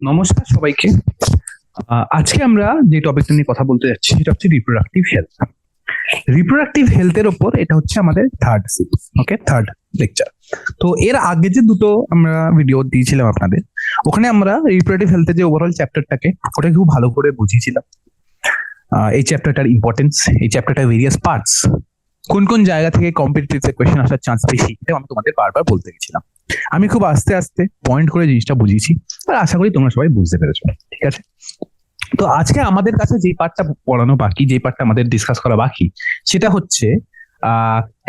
নমস্কার সবাইকে। আজকে আমরা যে টপিকটা নিয়ে কথা বলতে যাচ্ছি সেটা হচ্ছে রিপ্রোডাক্টিভ হেলথ। রিপ্রোডাক্টিভ হেলথের ওপর এটা হচ্ছে আমাদের থার্ড সিরিজ, ওকে, থার্ড লেকচার। তো এর আগে যে দুটো আমরা ভিডিও দিয়েছিলাম আপনাদের, ওখানে আমরা রিপ্রোডাক্টিভ হেলথের যে ওভারঅল চ্যাপ্টারটাকে ওটাকে খুব ভালো করে বুঝিয়েছিলাম। এই চ্যাপ্টারটার ইম্পর্টেন্স, এই চ্যাপ্টারটার ভেরিয়াস পার্টস, কোন কোন জায়গা থেকে কম্পিটিটিভ কোয়েশ্চেন আসার চান্স বেশি, এটা আমি তোমাদের বারবার বলতে গেছিলাম। আমি খুব আস্তে আস্তে পয়েন্ট করে জিনিসটা বুঝিয়েছি, আর আশা করি তোমরা সবাই বুঝতে পেরেছো। ঠিক আছে, তো আজকে আমাদের কাছে যে পার্টটা পড়ানো বাকি, যে পার্টটা আমাদের ডিসকাস করা বাকি, সেটা হচ্ছে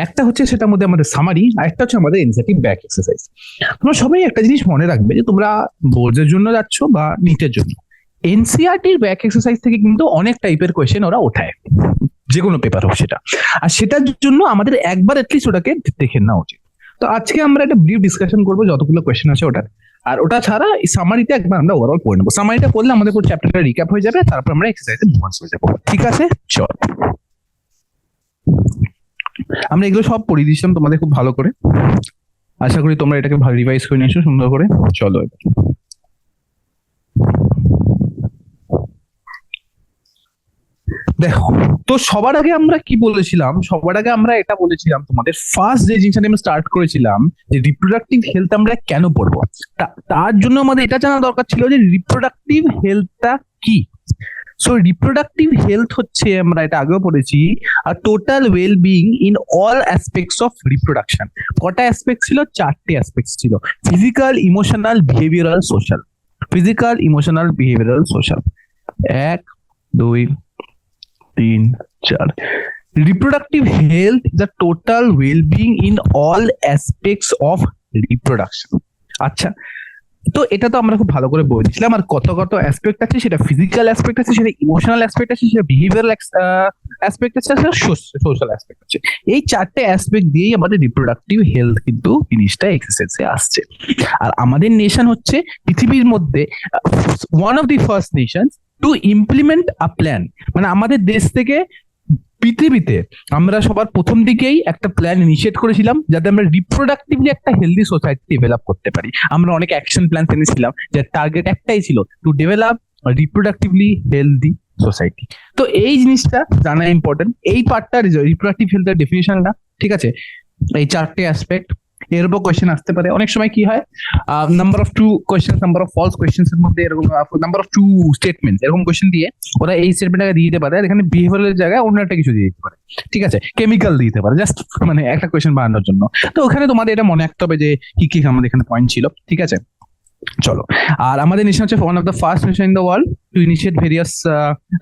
একটা হচ্ছে সেটার মধ্যে আমাদের সামারি, আর একটা হচ্ছে আমাদের এনসিইআরটি ব্যাক এক্সারসাইজ। তোমরা সবাই একটা জিনিস মনে রাখবে যে তোমরা বোর্ডের জন্য যাচ্ছ বা নিটের জন্য, এনসিইআরটির ব্যাক এক্সারসাইজ থেকে কিন্তু অনেক টাইপের কোয়েশ্চেন ওরা ওঠায়, যে কোনো পেপার হোক সেটা। আর সেটার জন্য আমাদের একবার অ্যাটলিস্ট ওটাকে দেখে নেওয়া উচিত। তো আজকে আমরা একটা ব্রিফ ডিসকাশন করবো যতগুলো কোয়েশ্চেন আছে ওটার, আর ওটা ছাড়া এই সামারিতে একবার আমরা ওভারঅল পড়ে নেবো। সামারিটা পড়লে আমাদের পুরো চ্যাপ্টারটা রিক্যাপ হয়ে যাবে, তারপর আমরা এক্সারসাইজে মুভ অন করে যাবো। ঠিক আছে, চল আমরা এগুলো সব পড়িয়ে দিয়েছিলাম তোমাদের খুব ভালো করে। আশা করি তোমরা এটাকে ভালো রিভাইজ করে নিয়েছো সুন্দর করে। চলো এবার দেখো, তো সবার আগে আমরা কি বলেছিলাম? সবার আগে আমরা এটা বলেছিলাম তোমাদের ফার্স্ট যে জিনিসটা আমি স্টার্ট করেছিলাম, যে রিপ্রোডাক্টিভ হেলথ আমরা কেন পড়বো। তার জন্য আমাদের এটা জানা দরকার ছিল যে রিপ্রোডাক্টিভ হেলথটা কি। সো রিপ্রোডাক্টিভ হেলথ হচ্ছে, আমরা এটা আগেও পড়েছি, আর total well being in all aspects of reproduction. কটা অ্যাসপেক্ট ছিল? চারটে অ্যাসপেক্ট ছিল: physical, emotional, behavioural, social. Physical, emotional, behavioural, social. 1 2 3 4। Reproductive health is the total well-being in all aspects of reproduction. আচ্ছা, তো এটা তো আমরা খুব ভালো করে বলেছিলাম। আর কত কত অ্যাসপেক্ট আছে, সেটা ফিজিক্যাল অ্যাসপেক্ট আছে, সেটা ইমোশনাল অ্যাসপেক্ট আছে, সেটা বিহেভিয়ারাল অ্যাসপেক্ট আছে, সেটা সোশ্যাল অ্যাসপেক্ট আছে। এই চারটে অ্যাসপেক্ট দিয়েই আমাদের রিপ্রোডাক্টিভ হেলথ কিন্তু জিনিসটা এক্সারসাইজে আসছে। আর আমাদের নেশন হচ্ছে পৃথিবীর মধ্যে one of the first Nations to implement a plan. মানে আমাদের দেশ থেকে পৃথিবীতে আমরা সবার প্রথম দিকেই একটা প্ল্যান ইনিশিয়েট করেছিলাম, যাতে আমরা রিপ্রোডাক্টিভলি একটা হেলদি সোসাইটি ডেভেলপ করতে পারি। আমরা অনেক অ্যাকশন প্ল্যান এনেছিলাম, যার টার্গেট একটাই ছিল, to develop reproductively healthy society. তো এই জিনিসটা জানা ইম্পর্টেন্ট। এই পার্টটা রিপ্রোডাক্টিভ হেলথের ডেফিনিশনটা, ঠিক আছে, এই চারটে অ্যাসপেক্ট। এর উপর কোয়েশ্চেন আসতে পারে। অনেক সময় কি হয়, number of true question, number of false questions এর মধ্যে এরকম নাম্বার অফ টু স্টেটমেন্ট, এরকম কোয়েশ্চেন দিয়ে ওরা এই স্টেটমেন্টটাকে দিয়ে দিতে পারে, আর এখানে বিহেভিয়ারের জায়গায় অন্য একটা কিছু দিয়ে দিতে পারে। ঠিক আছে, কেমিক্যাল দিতে পারে, জাস্ট মানে একটা কোয়েশ্চেন বানানোর জন্য। তো ওখানে তোমাদের এটা মনে রাখতে হবে যে কি কি আমাদের এখানে পয়েন্ট ছিল। ঠিক আছে, চলো। আর আমাদের নেশন হচ্ছে one of the first nation in the world to initiate various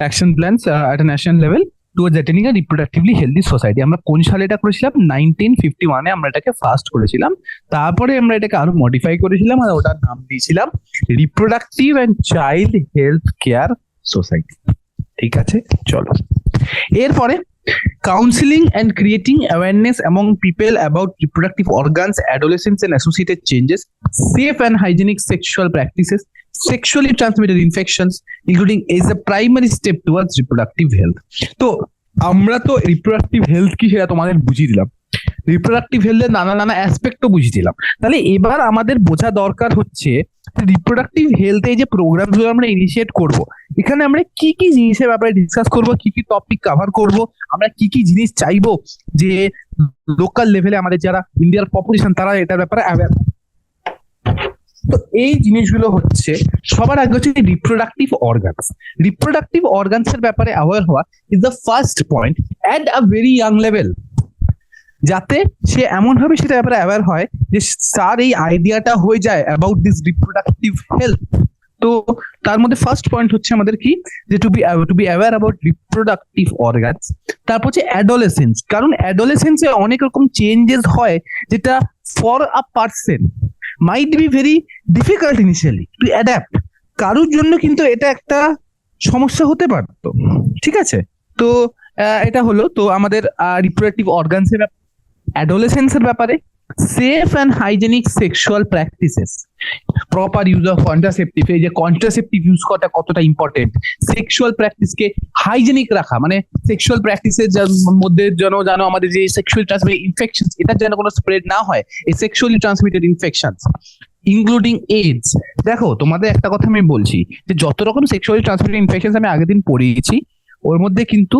action plans at a national level towards attaining a reproductively healthy society. আমরা কোন সালে এটা করেছিলাম? 1951-এ আমরা এটাকে ফার্স্ট করেছিলাম। তারপরে আমরা এটাকে আরো মডিফাই করেছিলাম, আর ওটার নাম দিয়েছিলাম reproductive and child health care society. ঠিক আছে, চলো। এরপরে counseling and creating awareness among people about reproductive organs, adolescence and associated changes, safe and hygienic sexual practices, sexually transmitted infections, including is a primary step towards reproductive health. তো আমরা তো reproductive health কি সেটা তোমাদের বুঝিয়ে দিলাম, reproductive হেলথের নানা নানা অ্যাসপেক্টও বুঝিয়ে দিলাম। তাহলে এবার আমাদের বোঝা দরকার হচ্ছে রিপ্রোডাক্টিভ হেলথে যে প্রোগ্রামগুলো আমরা ইনিশিয়েট করব, এখানে আমরা কি কি জিনিসের ব্যাপারে ডিসকাস করব, কি কি টপিক কভার করব, আমরা কি কি জিনিস চাইবো যে লোকাল লেভেলে আমাদের যারা ইন্ডিয়ার পপুলেশন তারা এটার ব্যাপারে অ্যাওয়্যার। তো এই জিনিসগুলো হচ্ছে সবার আগে হচ্ছে রিপ্রোডাক্টিভ অর্গানস। রিপ্রোডাক্টিভ অর্গানস এর ব্যাপারে অ্যাওয়্যার হওয়া is the first point at a very young level, যাতে সে এমন ভাবে সেটা ব্যাপারে অ্যাওয়্যার হয় যে তার এই আইডিয়াটা হয়ে যায় অ্যাবাউট দিস রিপ্রোডাক্টিভ হেলথ। তো তার মধ্যে ফার্স্ট পয়েন্ট হচ্ছে আমাদের কি, যে to be aware about reproductive organs. তারপর হচ্ছে অ্যাডোলেসেন্স, কারণ অ্যাডোলেসেন্সে অনেক রকম চেঞ্জেস হয়, যেটা for a person might be very difficult initially to adapt. কারোর জন্য কিন্তু এটা একটা সমস্যা হতে পারতো। ঠিক আছে, তো এটা হলো তো আমাদের রিপ্রোডাক্টিভ অর্গানস এর অ্যাডোলেসেন্সের ব্যাপারে। Safe and hygienic sexual practices, proper use of contraceptive, এই যে কন্ট্রাসেপটিভ ইউজ করাটা কতটা ইম্পর্টেন্ট। সেক্সুয়াল প্র্যাকটিসকে হাইজেনিক রাখা, মানে সেক্সুয়াল প্র্যাকটিসের মধ্যে যেন আমাদের যে সেক্সুয়ালি ট্রান্সমিটেড ইনফেকশন, এটা যেন কোনো স্প্রেড না হয়, এই sexually transmitted infection. Including AIDS. দেখো তোমাদের একটা কথা আমি বলছি, যে যত রকম সেক্সুয়ালি ট্রান্সমিটেড ইনফেকশন আমি আগের দিন পড়িয়েছি, ওর মধ্যে কিন্তু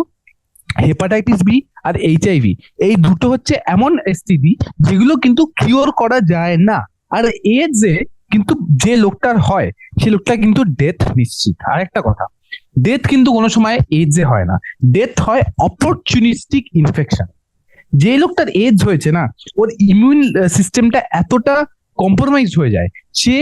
হেপাটাইটিস বি আর এইচআইভি, এই দুটো হচ্ছে এমন এসটিডি যেগুলো কিন্তু কিওর করা যায় না। আর এইডস এ কিন্তু যে লোকটার হয়, সে লোকটা কিন্তু ডেথ নিশ্চিত। আর একটা কথা, ডেথ কিন্তু কোনো সময় এইডস এ হয় না, ডেথ হয় অপরচুনিস্টিক ইনফেকশন। যে লোকটার এজ হয়েছে না, ওর ইমিউন সিস্টেমটা এতটা কম্প্রোমাইজ হয়ে যায়, সে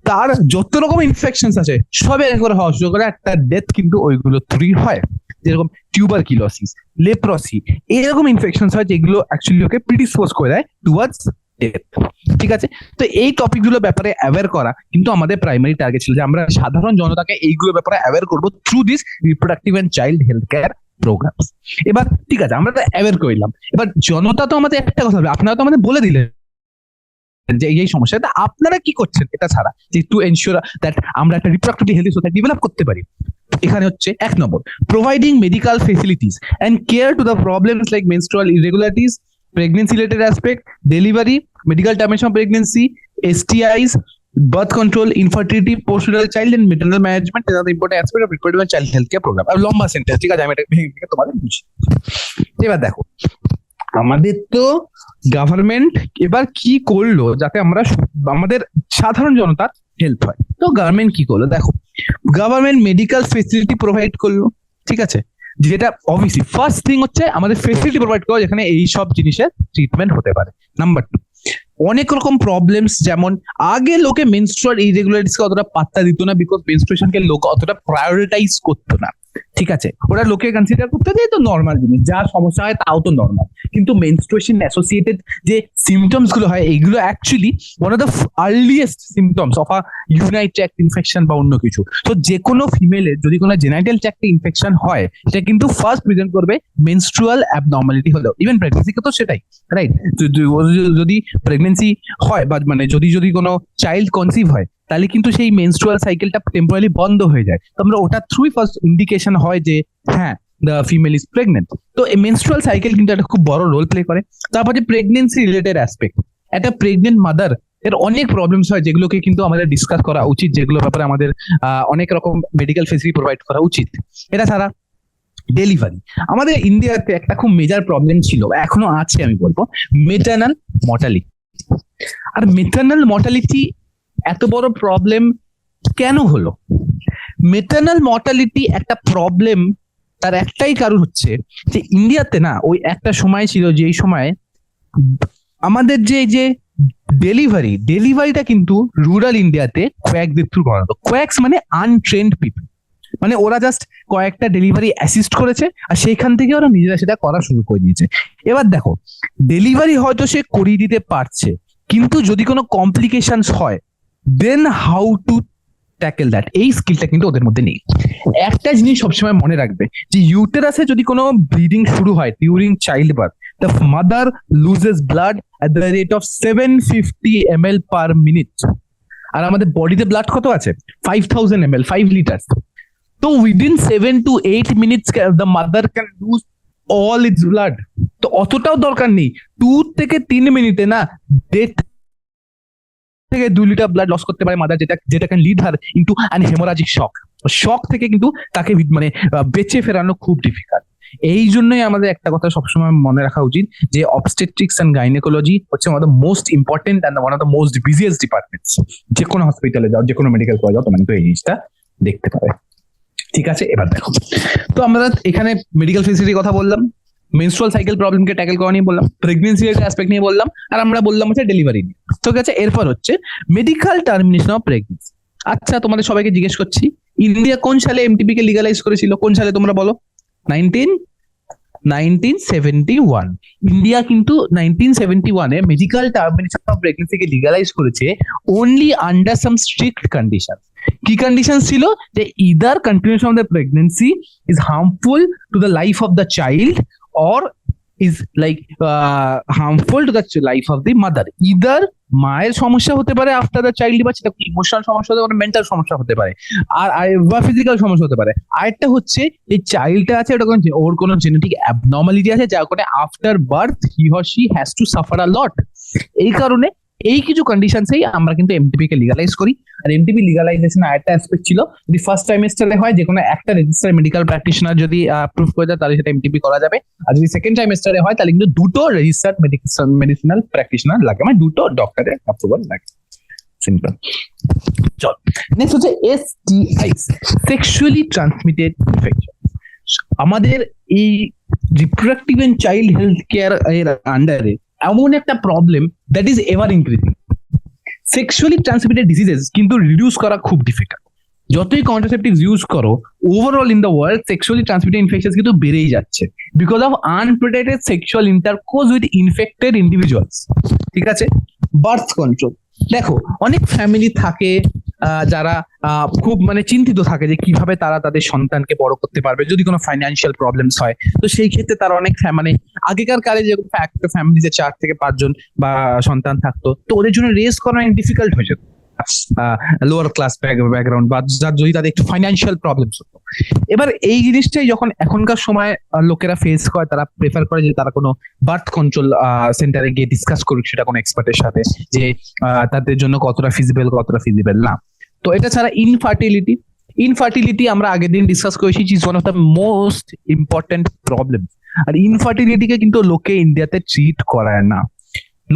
তার যত রকম ইনফেকশন আছে সব একবার হওয়া শুরু করে, একটা ডেথ কিন্তু ওইগুলো থ্রি হয়। যেরকম টিউবারকিলোসিস, লেপ্রসি, এরকম ইনফেকশন হয় যেগুলো অ্যাকচুয়ালি ওকে প্রিডিসপোজ করে দেয় টুয়ার্ডস ডেথ। ঠিক আছে, তো এই টপিকগুলো ব্যাপারে অ্যাওয়্যার করা কিন্তু আমাদের প্রাইমারি টার্গেট ছিল, যে আমরা সাধারণ জনতাকে এইগুলো ব্যাপারে অ্যাওয়্যার করবো through this reproductive and child health care program. এবার ঠিক আছে, আমরা তো অ্যাওয়্যার করলাম, এবার জনতা তো আমাদের একটা কথা বলবে, আপনারা তো আমাদের বলে দিলেন যে এই সমস্যাটা আপনারা কি করছেন এটা ছাড়া, যে টু এনশিওর দ্যাট আমরা একটা রিপ্রোডাক্টিভ হেলথি সোসাইটি ডেভেলপ করতে পারি। এখানে হচ্ছে 1 number, providing medical facilities and care to the problems like menstrual irregularities, pregnancy related aspect, delivery, medical termination of pregnancy, STIs, birth control, infertility, postnatal child and maternal management is another important aspect of reproductive and child health care program। আর লম্বা sentence, ঠিক আছে, আমি এটা ভেঙে ভেঙে তোমাদের বুঝি। এবার দেখো, আমাদের তো গভর্নমেন্ট এবার কি করলো যাতে আমরা আমাদের সাধারণ জনতার হেল্প হয়। তো গভর্নমেন্ট কি করলো দেখো, গভর্নমেন্ট মেডিকেল ফেসিলিটি প্রোভাইড করলো। ঠিক আছে, যেটা অবভিয়াসলি ফার্স্ট থিং হচ্ছে আমাদের ফেসিলিটি প্রোভাইড করা যেখানে এই সব জিনিসের ট্রিটমেন্ট হতে পারে। নাম্বার 2, অনেক রকম প্রবলেমস, যেমন আগে লোকে মেনস্ট্রুয়াল ইরেগুলারিটিস কে অতটা পাত্তা দিত না, বিকজ মেনস্ট্রুয়েশনকে লোক অতটা প্রায়োরিটাইজ করতো না। ঠিক আছে, ওরা লোকে কনসিডার করতে যে তো নর্মাল জিনিস, যা সমস্যা হয় তাও তো নর্মাল। কিন্তু মেনস্ট্রুয়েশন অ্যাসোসিয়েটেড যে সিমটমস গুলো হয়, এইগুলো actually one of the earliest symptoms of a urinary tract infection বা অন্য কিছু। তো যে কোনো ফিমেলের যদি কোনো জেনাইটাল ট্র্যাক্টে ইনফেকশন হয়, সেটা কিন্তু ফার্স্ট প্রেজেন্ট করবে মেনস্ট্রুয়াল অ্যাবনর্মালিটি হলেও। ইভেন প্রেগনেন্সিকে তো সেটাই, রাইট? যদি প্রেগনেন্সি হয় বা মানে যদি কোনো চাইল্ড কনসিভ হয়, তাহলে কিন্তু সেই মেনস্ট্রুয়াল সাইকেলটা টেম্পোরারি বন্ধ হয়ে যায়। তো আমরা ওটা থ্রুই ফার্স্ট ইন্ডিকেশন হয় যে হ্যাঁ, দ্য ফিমেল ইজ প্রেগনেন্ট। তো এই মেনস্ট্রুয়াল সাইকেল কিন্তু একটা খুব বড় রোল প্লে করে। তারপরে প্রেগনেন্সি রিলেটেড অ্যাসপেক্ট, একটা প্রেগনেন্ট মাদার এর অনেক প্রবলেমস হয় যেগুলোকে কিন্তু আমাদের ডিসকাস করা উচিত, যেগুলো ব্যাপারে আমাদের অনেক রকম মেডিকেল ফেসিলিটি প্রোভাইড করা উচিত। এটা ছাড়া ডেলিভারি, আমাদের ইন্ডিয়াতে একটা খুব মেজর প্রবলেম ছিল, এখনো আছে আমি বলবো, মেটার্নাল মর্টালিটি। আর মেটার্নাল মর্টালিটি এত বড় প্রবলেম কেন হলো? মেটার্নাল মর্টালিটি একটা প্রবলেম, তার একটাই কারণ হচ্ছে যে ইন্ডিয়াতে না ওই একটা সময় ছিল যেই সময় আমাদের যে ডেলিভারিটা কিন্তু রুরাল ইন্ডিয়াতে কোয়াকদের থ্রু করাতো। কোয়াক্স মানে আনট্রেন্ড পিপল, মানে ওরা জাস্ট কয়েকটা ডেলিভারি অ্যাসিস্ট করেছে আর সেইখান থেকে ওরা নিজেরা সেটা করা শুরু করে দিয়েছে। এবার দেখো, ডেলিভারি হয়তো সে করিয়ে দিতে পারছে, কিন্তু যদি কোনো কমপ্লিকেশনস হয়, then how to tackle that, এই স্কিলটা কিন্তু ওদের মধ্যে নেই। একটা জিনিস সবসময় মনে রাখবে, যে ইউটেরাসে যদি কোনো ব্লিডিং শুরু হয় during child birth, the mother loses blood at the rate of 750 ml per minute। আর আমাদের বডিতে ব্লাড কত আছে? 5000 ml, 5 liters। তো within 7 to 8 minutes the mother can lose all its blood। তো অতটাও দরকার নেই, 2 থেকে 3 মিনিটে না 1.5 থেকে 2 লিটার ব্লাড লস করতে পারে মাদার, যেটা can lead her into an haemorrhagic shock থেকে কিন্তু তাকে মানে বেঁচে ফেরানো খুব ডিফিকাল্ট। এই জন্যই আমাদের একটা কথা সবসময় মনে রাখা উচিত, যে অবস্টেট্রিক্স অ্যান্ড গাইনোকোলজি হচ্ছে one of the most important and one of the most busiest departments. যে কোনো হসপিটালে যাও, যে কোনো মেডিকেল কলেজে যাও, তোমরা কিন্তু এই জিনিসটা দেখতে পাবে। ঠিক আছে, এবার দেখো, তো আমরা এখানে মেডিকেল ফেসিলিটির কথা বললাম, মেনস্ট্রুয়াল সাইকেল প্রবলেমকে ট্যাকেল করা নিয়ে বললাম, প্রেগনেন্সি অ্যাসপেক্ট নিয়ে বললাম, আর আমরা বললাম হচ্ছে ডেলিভারি নিয়ে। ঠিক আছে, এরপর হচ্ছে মেডিকেল টার্মিনেশন অফ প্রেগনেন্সি। আচ্ছা, তোমাদের সবাইকে জিজ্ঞেস করছি, ইন্ডিয়া কোন সালে এমটিপি কে লিগালাইজ করেছিল? কোন সালে তোমরা বলো? 1971। ইন্ডিয়া কিন্তু 1971 medical termination of pregnancy K legalise করেছে অনলি আন্ডার সাম স্ট্রিক্ট কন্ডিশন। কি কন্ডিশন ছিল? যে either continuation of the pregnancy is harmful to the life of the child or is like harmful to the life of the mother. Either মায়ের সমস্যা হতে পারে after the child birth, সেটা emotional সমস্যা হতে পারে, মেন্টাল সমস্যা হতে পারে, আর বা ফিজিক্যাল সমস্যা হতে পারে। আরেকটা হচ্ছে এই চাইল্ডটা আছে, ওটা ওর কোনো জেনেটিক অ্যাবনর্মালিটি আছে, যার কারণে after birth he or she has to suffer a lot. এই কারণে এই কিছু কন্ডিশনসেই আমরা কিন্তু এমটিপি কে লিগালাইজ করি। আর এমটিপি লিগালাইজেশন আরেকটা অ্যাসপেক্ট ছিল, যদি ফার্স্ট ট্রাইমেস্টারে হয়, যে কোনো একটা রেজিস্টার মেডিকেল প্র্যাকটিশনার যদি অ্যাপ্রুভ করে দেয় তাহলে সেটা এমটিপি করা যাবে। আর যদি সেকেন্ড ট্রাইমেস্টারে হয় তাহলে কিন্তু দুটো রেজিস্টার্ড মেডিসিনাল প্র্যাকটিশনার লাগে, মানে দুটো ডক্টরের অ্যাপ্রুভাল লাগে। সিম্পল। চল, নেক্সট হচ্ছে এসটিআইস, সেক্সুয়ালি ট্রান্সমিটেড ইনফেকশন। আমাদের এই reproductive and child health care এর আন্ডারে এমন একটা problem that is ever increasing. Sexually transmitted diseases কিন্তু রিডিউস করা খুব ডিফিকাল্ট। যতই কন্ট্রাসেপটিভস ইউজ করো, overall in the world sexually transmitted infection কিন্তু বেড়েই যাচ্ছে because of unprotected sexual intercourse with infected individuals. ঠিক আছে, বার্থ কন্ট্রোল। দেখো, অনেক ফ্যামিলি থাকে যারা খুব মানে চিন্তিত থাকে যে কিভাবে তারা তাদের সন্তানকে বড় করতে পারবে যদি কোনো ফাইন্যান্সিয়াল প্রবলেমস হয়। তো সেই ক্ষেত্রে তারা অনেক মানে আগেকার কালে যে একটা ফ্যামিলিতে 4 থেকে 5 জন বা সন্তান থাকতো, তো ওদের জন্য রেস করা অনেক ডিফিকাল্ট হয়ে যেত লোয়ার ক্লাস ব্যাকগ্রাউন্ড বা যার যদি তাদের একটু ফাইন্যান্সিয়াল প্রবলেমস হতো। এবার এই জিনিসটাই যখন এখনকার সময় লোকেরা ফেস করে, তারা প্রেফার করে যে তারা কোনো বার্থ কন্ট্রোল সেন্টারে গিয়ে ডিসকাস করুক সেটা কোনো এক্সপার্টের সাথে, যে তাদের জন্য কতটা ফিজিবল না। তো এটা ছাড়া ইনফার্টিলিটি আমরা আগের দিন ডিসকাস করেছি, is one of the most important problem. আর ইনফার্টিলিটিকে কিন্তু লোকে ইন্ডিয়াতে ট্রিট করায় না,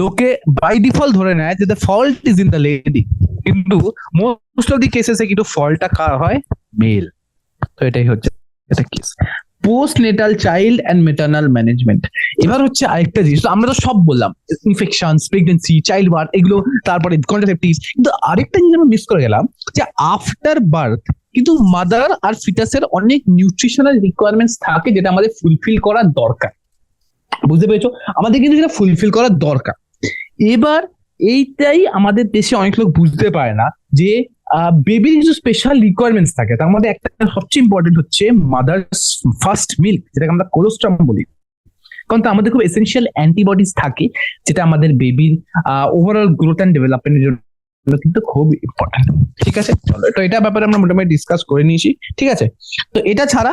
লোকে বাই ডিফল্ট ধরে নেয় যে the fault is in the lady, কিন্তু মোস্ট অফ দি কেসেসে কিন্তু ফল্টটা কার হয়? মেল। তো এটাই হচ্ছে এটা case. Post Natal child and maternal management. এবার হচ্ছে আরেকটা জিনিস, আমরা তো সব বললাম ইনফেকশনস, প্রেগনেন্সি, চাইল্ড বার্থ, এগুলো, তারপরে কন্ট্রাসেপটিভস, কিন্তু আরেকটা জিনিস আমরা মিস করে গেলাম যে আফটার বার্থ কিন্তু মাদার আর ফিটাসের অনেক নিউট্রিশনাল রিকোয়ারমেন্টস থাকে যেটা আমাদের ফুলফিল করা দরকার। বুঝতে পেরেছো? আমাদের কিন্তু সেটা ফুলফিল করা দরকার। এবার এইটাই আমাদের দেশে অনেক লোক বুঝতে পারে না যে বেবির কিছু স্পেশাল রিকোয়ারমেন্টস থাকে, তার মধ্যে একটা সবচেয়ে ইম্পর্টেন্ট হচ্ছে মাদার ফার্স্ট মিল্ক, যেটাকে আমরা কোলোস্ট্রাম বলি। কারণ তো আমাদের খুব এসেনশিয়াল অ্যান্টিবডিজ থাকে যেটা আমাদের বেবির ওভারঅল গ্রোথ অ্যান্ড ডেভেলপমেন্টের জন্য কিন্তু খুব ইম্পর্টেন্ট। ঠিক আছে, চলো, তো এটা ব্যাপারে আমরা মোটামুটি ডিসকাস করে নিয়েছি। ঠিক আছে, তো এটা ছাড়া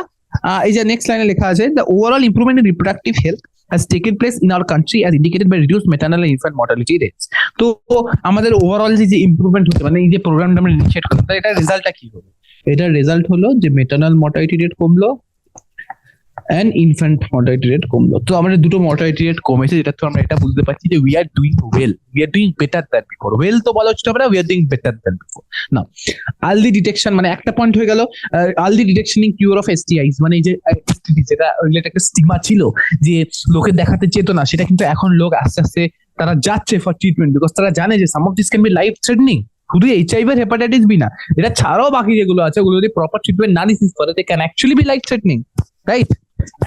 এই যে নেক্সট লাইনে লেখা আছে, the overall improvement in reproductive health has taken place in our country as indicated by reduced maternal and infant mortality rates. তো আমাদের ওভারঅল যে ইমপ্রুভমেন্ট হচ্ছে, মানে এই যে প্রোগ্রামটা আমরা ইনিশিয়েট করলাম, এটা রেজাল্টটা কি হলো? এটার রেজাল্ট হলো যে মেটার্নাল মর্টালিটি রেট কমলো and infant mortality rate কমলো। তো আমাদের দুটো মর্টালিটি রেট কমেছে, যেটা তো আমরা এটা বুঝতে পারছি যে we are doing better than before. well তো বলা হচ্ছে না, we are doing better than before. না, আর্লি ডিটেকশন, মানে একটা পয়েন্ট হয়ে গেল, আর্লি ডিটেকশন ইন কিউর অফ এসটিআইস, মানে এই যে যেটা একটা স্টিগমা ছিল যে লোকে দেখাতে চেত না, সেটা কিন্তু এখন লোক আস্তে আস্তে তারা যাচ্ছে ফর ট্রিটমেন্ট, বিকজ তারা জানে যে some of this can be life threatening. শুধু এইচআইভি আর হেপাটাইটিস বি না, এটা ছাড়াও বাকি যেগুলো আছে ওগুলো যদি প্রপার ট্রিটমেন্ট না রিসিভ করে, they can actually be life threatening, right?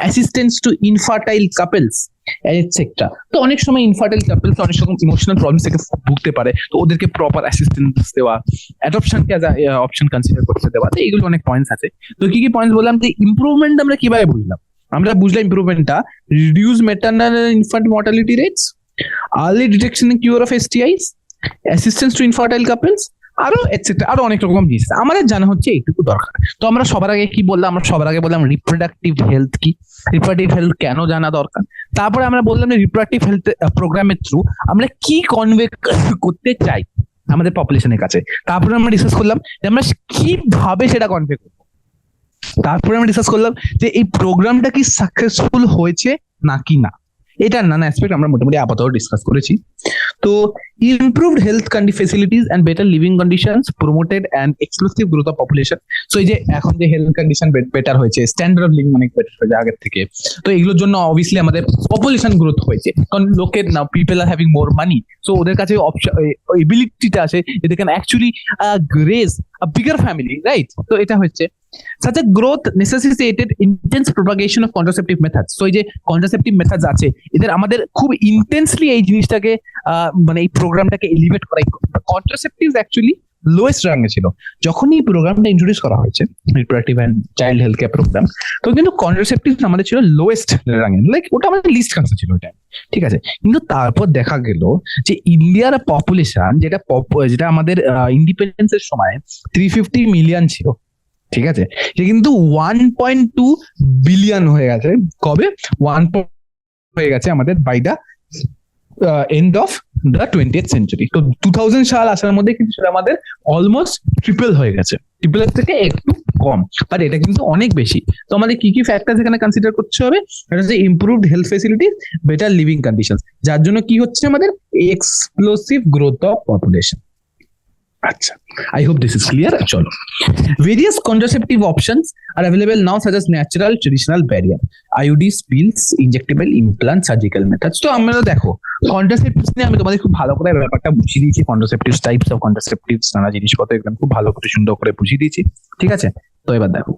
Assistance to infertile couples etcetera. তো অনেক সময় ইনফার্টাইল কাপলস অনেক রকম ইমোশনাল প্রবলেম থেকে ভুগতে পারে, তো ওদেরকে প্রপার অ্যাসিস্ট্যান্স দেওয়া, অ্যাডপশনকে অ্যাজ অপশন কনসিডার করতে দেওয়া, তো এইগুলো অনেক পয়েন্টস আছে। তো কি কি পয়েন্টস বললাম? যে ইমপ্রুভমেন্ট আমরা কিভাবে বুঝলাম? আমরা বুঝলাম ইমপ্রুভমেন্টটা reduce maternal infant mortality rates, early detection and cure of STIs, assistance to infertile couples, আরো এটসেট্রা, আরো অনেক রকম জিনিস আমাদের জানা হচ্ছে এইটুকু দরকার। তো আমরা সবার আগে কি বললাম? আমরা সবার আগে বললাম রিপ্রোডাক্টিভ হেলথ কি, রিপ্রোডাক্টিভ হেলথ কেন জানা দরকার। তারপরে আমরা বললাম যে রিপ্রোডাক্টিভ হেলথ প্রোগ্রামের থ্রু আমরা কি কনভে করতে চাই আমাদের পপুলেশনের কাছে। তারপরে আমরা ডিসকাস করলাম যে আমরা কিভাবে সেটা কনভে করবো। তারপরে আমরা ডিসকাস করলাম যে এই প্রোগ্রামটা কি সাকসেসফুল হয়েছে নাকি না। এটা নানা অ্যাসপেক্ট আমরা মোটামুটি আপাতত ডিসকাস করেছি। তো improved health facilities and better living conditions promoted an explosive growth of population. So এই যে এখন যে হেলথ কন্ডিশন বেটার হয়েছে, স্ট্যান্ডার্ড অফ লিভিং অনেক বেটার হয়েছে আগের থেকে, তো এগুলোর জন্য অবভিয়াসলি আমাদের পপুলেশন গ্রোথ হয়েছে, কারণ লোকের now people are having more money, so ওদের কাছে এবিলিটিটা আছে যে can actually raise a bigger family, right? তো এটা হচ্ছে such a growth necessitated intense propagation of contraceptive methods. So এই যে কন্ট্রাসেপটিভ মেথডস আছে, এদের আমাদের খুব ইন্টেন্সলি এই জিনিসটাকে মানে এই প্রোগ্রামটাকে এলিভেট করাই। কন্ট্রাসেপটিভস অ্যাকচুয়ালি লোয়েস্ট র্যাঙ্কে ছিল যখন এই প্রোগ্রামটা ইন্ট্রোডিউস করা হয়েছে, reproductive and child health care program. তো কিন্তু কন্ট্রাসেপটিভস আমাদের ছিল লোয়েস্ট র্যাঙ্কে, লাইক ওটা আমাদের লিস্ট কান্সার ছিল ওটা, ঠিক আছে। কিন্তু তারপর দেখা গেল যে ইন্ডিয়ার পপুলেশন যেটা আমাদের ইন্ডিপেন্ডেন্সের সময় 350 মিলিয়ন ছিল, ঠিক আছে, সে কিন্তু 1.2 বিলিয়ন হয়ে গেছে। কবে? 1 হয়ে গেছে আমাদের by the end of the 20th century. তো 2000 সাল আসার মধ্যে কিন্তু সেটা আমাদের অলমোস্ট ট্রিপল হয়ে গেছে, ট্রিপলের থেকে একটু কম, বাট এটা কিন্তু অনেক বেশি। তো আমাদের কি কি ফ্যাক্টর এখানে কনসিডার করতে হবে? এটা হচ্ছে improved health facilities, better living condition, যার জন্য কি হচ্ছে আমাদের এক্সপ্লোসিভ গ্রোথ অফ পপুলেশন। আচ্ছা, I hope this is clear. চলো, various contraceptive options are available now such as natural, traditional, barrier, IUDs, pills, injectable, implants, surgical methods. তো আমরা দেখো কন্ট্রাসেপটিভস নিয়ে আমি তোমাদের খুব ভালো করে ব্যাপারটা বুঝিয়ে দিয়েছি, কন্ট্রাসেপটিভস, টাইপস অফ কন্ট্রাসেপটিভস, নানা জিনিসপত্র এগুলো খুব ভালো করে সুন্দর করে বুঝিয়ে দিয়েছি, ঠিক আছে? তো এবার দেখো,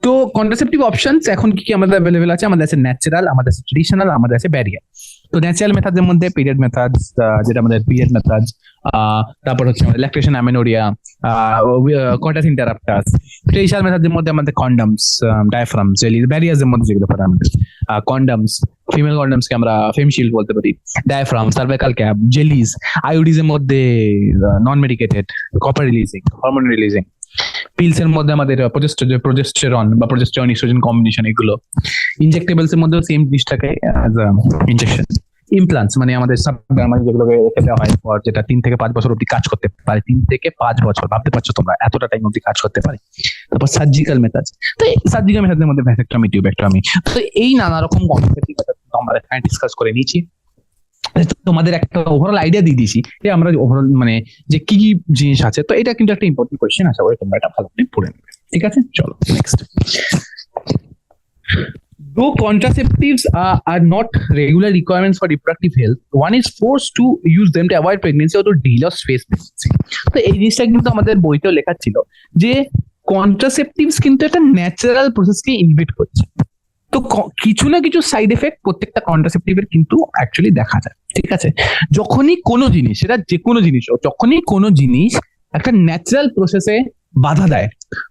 তো কন্ট্রাসেপটিভ অপশনস এখন কি কি আমাদের অ্যাভেলেবেল আছে? আমাদের আছে ন্যাচারাল, আমাদের আছে ট্রেডিশনাল, আমাদের আছে ব্যারিয়ার। তো ন্যাচারাল মেথডের মধ্যে পিরিয়ড মেথডস, যেটা আমাদের পিরিয়ড মেথডস, তারপর হচ্ছে আমাদের ল্যাকটেশন, অ্যামেনোরিয়া, কর্টাস ইন্টারাপ্টাস। ট্রেডিশনাল মেথডের মধ্যে আমাদের কন্ডমস, ডায়াফ্রাম, জেলিস। ব্যারিয়ার্স এর মধ্যে যেগুলো পড়ে আমাদের কন্ডমস, ফিমেল কন্ডমস কে আমরা ফেমশিল্ড বলতে পারি, diaphragm, cervical cap, jellies. IUDs এর মধ্যে non medicated, copper releasing, hormone releasing. Pills এর মধ্যে আমাদের প্রোজেস্টেরন বা প্রোজেস্টেরন ইস্ট্রোজেন কম্বিনেশন এগুলো। ইনজেক্টেবলস এর মধ্যে সেম জিনিসটাকে ইনজেকশন। ইমপ্লান্টস মানে আমাদের মানে যেগুলোকে রেখে দেওয়া হয়, যেটা 3 থেকে 5 বছর অব্দি কাজ করতে পারে, 3 থেকে 5 বছর, ভাবতে পারছো তোমরা এতটা টাইম অব্দি কাজ করতে পারে। তারপর সার্জিক্যাল মেথড, তো সার্জিক্যাল মেথডের মধ্যে ভ্যাসেক্টমি, টিউবেক্টমি। তো এই নানা রকম কনসেপ্ট আমরা এখানে ডিসকাস করে নিয়েছি, তোমাদের একটা ওভারঅল আইডিয়া দিয়ে দিয়েছি যে আমরা ওভারঅল মানে যে কি কি জিনিস আছে। তো এটা কিন্তু একটা ইম্পর্টেন্ট কোয়েশ্চেন, আশা করি তোমরা এটা ভালো করে পড়ে নেবে, ঠিক আছে? চলো next. Though contraceptives are not regular requirements for reproductive health, one is forced to use them to avoid pregnancy or to delay or space pregnancy. তো এই জিনিসটা কিন্তু আমাদের বইতেও লেখা ছিল যে কন্ট্রাসেপটিভস কিন্তু একটা ন্যাচারাল প্রসেসকে ইনহিবিট করছে। তো কিছু না কিছু সাইড এফেক্ট প্রত্যেকটা কন্ট্রাসেপটিভের কিন্তু অ্যাকচুয়ালি দেখা যায়, ঠিক আছে? যখনই কোনো জিনিস, সেটা যে কোনো জিনিস, যখনই কোনো জিনিস একটা ন্যাচারাল প্রসেসে বাধা দেয়,